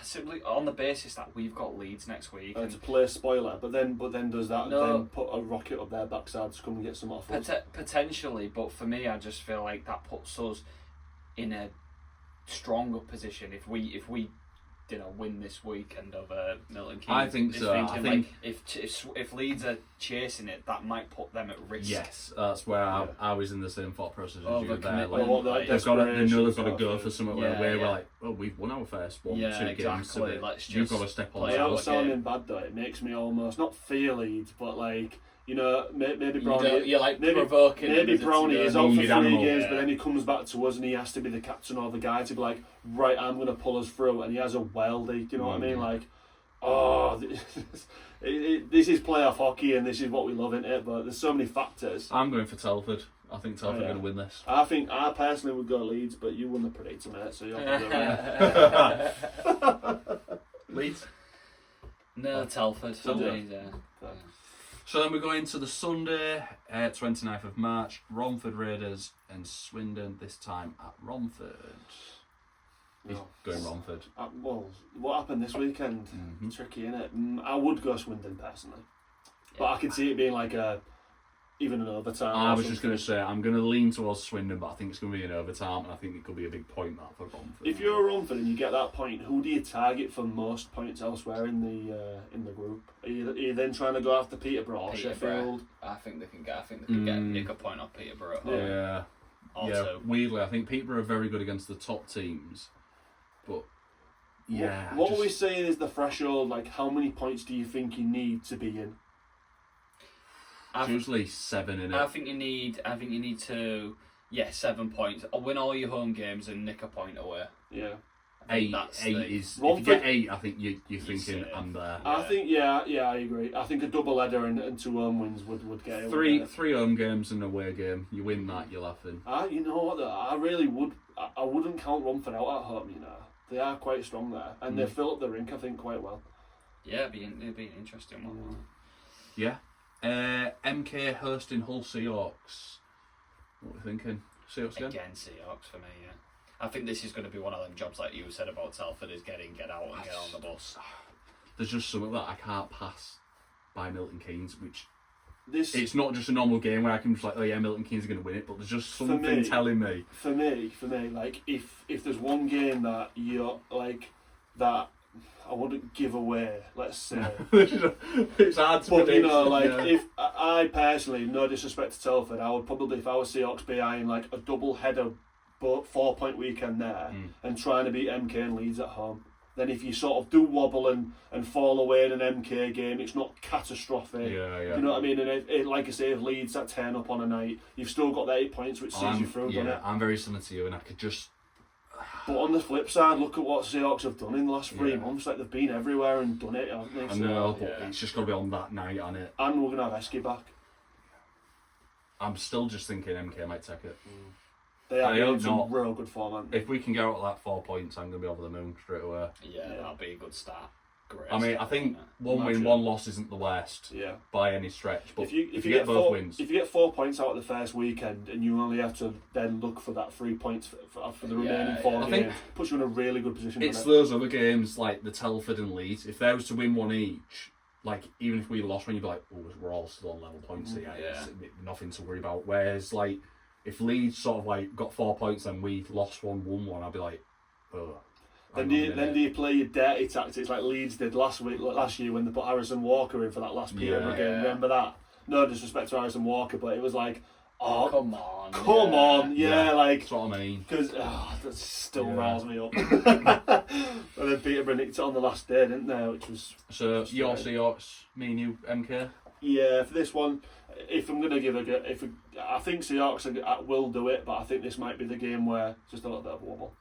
simply on the basis that we've got Leeds next week. To play a spoiler, but then does that then put a rocket up their backside to come and get some off us? Potentially, but for me, I just feel like that puts us in a stronger position if we win this weekend over Milton Keynes. I think so. I think if Leeds are chasing it, that might put them at risk. Yes, that's where I was in the same thought process as you there. They've got to go for something where we're like, we've won our first 1-2 games. So you've got to step on. Without sounding bad though, it makes me almost not fear Leeds, but maybe Brownie. Maybe Brownie is out for 3 games, but then he comes back to us and he has to be the captain or the guy to be like, right, I'm going to pull us through, and he has a weldy. Do you know what I mean? Like, this is playoff hockey and this is what we love, isn't it? But there's so many factors. I'm going for Telford. I think Telford are going to win this. I personally would go Leeds, but you won the Predictor, mate, so you're Leeds? No, Telford. So then we go into the Sunday, 29th of March, Romford Raiders and Swindon, this time at Romford. He's going Romford. What happened this weekend? Tricky, innit? I would go Swindon personally. But I could see it being like even an overtime. I was just going to say, I'm going to lean towards Swindon, but I think it's going to be an overtime, and I think it could be a big point that for Romford. If you're a Romford and you get that point, who do you target for most points elsewhere in the group? Are you then trying to go after Peterborough or Sheffield? I think they can nick a point off Peterborough. Yeah. Also, weirdly, I think Peterborough are very good against the top teams, but what are we saying is the threshold? Like, how many points do you think you need to be in? Usually 7 in it. I think you need to 7 points. Win all your home games and nick a point away. Yeah. Eight is. If you get 8, I think you're thinking I'm there. I think I agree. I think a double header and 2 home wins would get it. Three home games and an away game. You win that, you're laughing. You know what? I really would. I wouldn't count Romford out at home. You know, they are quite strong there, and they fill up the rink, I think, quite well. Yeah, it'd be an interesting one. Yeah. MK hosting Hull Seahawks. What are we thinking? Seahawks again? Seahawks for me. Yeah. I think this is going to be one of them jobs like you said about Telford is get out and get on the bus. There's just something that I can't pass by Milton Keynes, which it's not just a normal game where I can just like, oh yeah, Milton Keynes are going to win it, but there's just something telling me. For me, like if there's one game that you're like that I wouldn't give away, let's say. It's hard to predict. You know, like if I personally, no disrespect to Telford, I would probably, if I was Seahawks, be eyeing like a double header, 4-point weekend there, and trying to beat MK and Leeds at home. Then if you sort of do wobble and fall away in an MK game, it's not catastrophic. Yeah. You know what I mean? And it, like I say, if Leeds that turn up on a night, you've still got the 8 points, which sees you through, doesn't it? I'm very similar to you, and I could just. But on the flip side, look at what Seahawks have done in the last 3 months. Like they've been everywhere and done it, haven't they? I know, but it's just got to be on that night, hasn't it? And we're going to have Esky back. I'm still just thinking MK might take it. They are in some real good form, aren't they? If we can get out of that 4 points, I'm going to be over the moon straight away. Yeah, that'll be a good start. Great. I mean, I think 1 win, 1 loss isn't the worst by any stretch. But if you get both wins, if you get 4 points out of the first weekend, and you only have to then look for that 3 points for the remaining 4 games, puts you in a really good position. It's those other games like the Telford and Leeds. If they was to win 1 each, like even if we lost one, you'd be like, oh, we're all still on level points here. It's nothing to worry about. Whereas like if Leeds sort of like got 4 points and we lost 1, won 1, I'd be like, oh. Then do you play your dirty tactics like Leeds did last year when they put Harrison Walker in for that last Peterborough game? Remember that? No disrespect to Harrison Walker, but it was like, oh, come on, like that's what I mean. Because that still riles me up. And then Peterborough nicked it on the last day, didn't they? Which was your Seahawks, me and you, MK. Yeah, for this one, if I'm gonna give I think Seahawks will do it, but I think this might be the game where it's just a little bit of a wobble.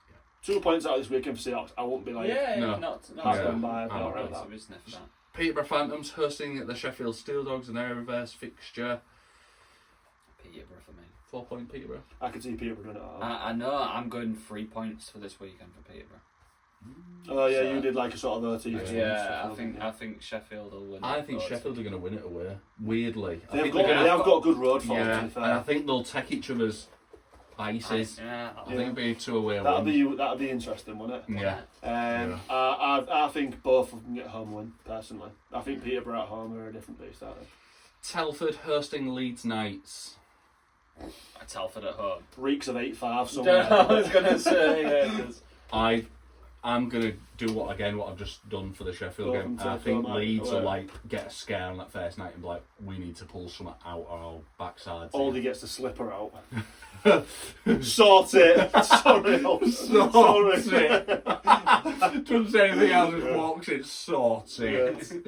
2 points out this weekend for Seahawks. I won't be like, not by. Peterborough Phantoms hosting the Sheffield Steel Dogs in their reverse fixture. Peterborough for me. 4 point Peterborough. I can see Peterborough doing it. I know. I'm going 3 points for this weekend for Peterborough. Oh yeah, you did like a sort of OT. Yeah, I think Sheffield will win. I think Sheffield are going to win it away. Weirdly, they have got good road form. Yeah, and I think they'll take each other's ices. I think it'll be 2 away. That'll be interesting, won't it? Yeah. I think both of them get a home win. Personally, I think Peterborough at home are a different beast, aren't they? Telford hosting Leeds Knights. Telford at home. Reeks of 8-5 somewhere. I was gonna say. I'm gonna do what I've just done for the Sheffield game. And I think Leeds will like get a scare on that first night and be like, we need to pull something out our backsides. Aldi gets the slipper out. Sort it. Sorry. Sort it. Doesn't say anything else. Just walks it. Sort it.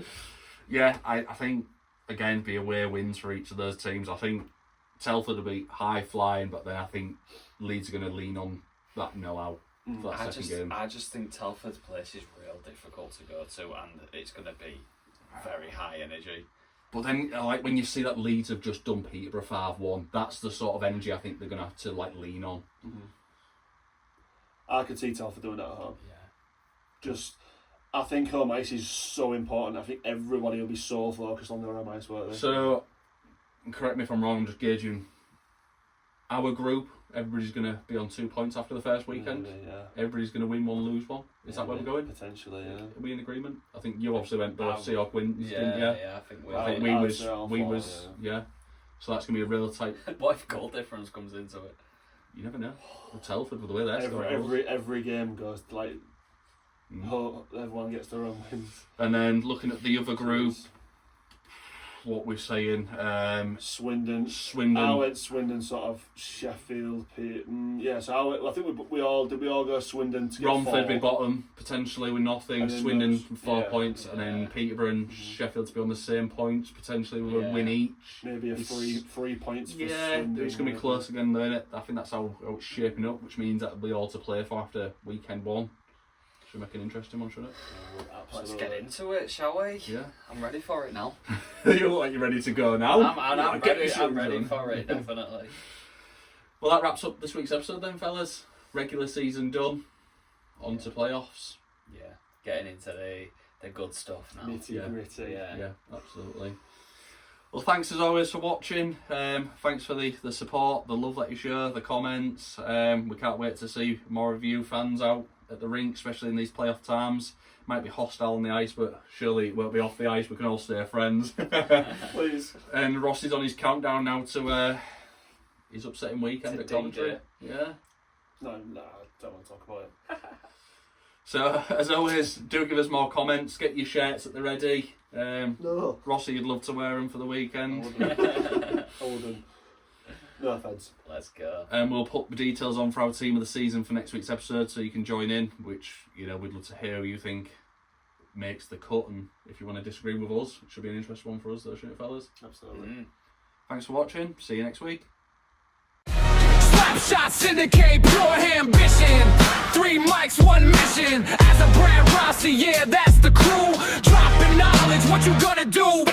Yeah, I think again be away wins for each of those teams. I think Telford will be high flying, but then I think Leeds are going to lean on that know-how. I just think Telford's place is real difficult to go to, and it's going to be very high energy. But then, like when you see that Leeds have just done Peterborough 5-1, that's the sort of energy I think they're going to have to like lean on. Mm-hmm. I could see Telford doing that at home. Yeah. I think home ice is so important. I think everybody will be so focused on their home ice, won't they? So, correct me if I'm wrong. I'm just gauging our group. Everybody's going to be on 2 points after the first weekend. Yeah. Everybody's going to win 1, lose 1. Is that where we're going? Potentially, yeah. Are we in agreement? I think you obviously went both Seahawks wins, didn't you? Yeah, I think we was. So that's going to be a real tight. What if goal difference comes into it? You never know. Well, Telford with the way they're every game goes like. Everyone gets their own wins. And then looking at the other group. What we're saying, Swindon. I went Swindon, sort of Sheffield. So I think we all go Swindon to get Romford 4. be bottom potentially with nothing. Swindon 4 points, and then Peterborough and Sheffield to be on the same points potentially with a win each. Maybe a 3 points. For Swindon, it's going to be close again, though, isn't it? I think that's how it's shaping up, which means that'll be all to play for after weekend 1. Should make an interesting one, shouldn't it? Let's get into it, shall we? Yeah. I'm ready for it now. You look like you're ready to go now. I'm ready for it, definitely. Well, that wraps up this week's episode then, fellas. Regular season done. On to playoffs. Yeah, getting into the good stuff now. Nitty-gritty. Yeah, absolutely. Well, thanks as always for watching. Thanks for the support, the love that you share, the comments. We can't wait to see more of you fans out at the rink, especially in these playoff times. Might be hostile on the ice, but surely it won't be off the ice. We can all stay friends. Please. And Rossy's on his countdown now to his upsetting weekend at Coventry. Yeah. No, I don't want to talk about it. So, as always, do give us more comments. Get your shirts at the ready. No. Rossy, you'd love to wear them for the weekend. I wouldn't. No offence. Let's go. And we'll put the details on for our team of the season for next week's episode, so you can join in, which, we'd love to hear who you think makes the cut, and if you want to disagree with us, it should be an interesting one for us though, shouldn't it, fellas? Absolutely. Thanks for watching. See you next week. Slapshot Syndicate, pure ambition. 3 mics, 1 mission. Azza and Rossy, yeah, that's the crew. Dropping knowledge, what you gonna do?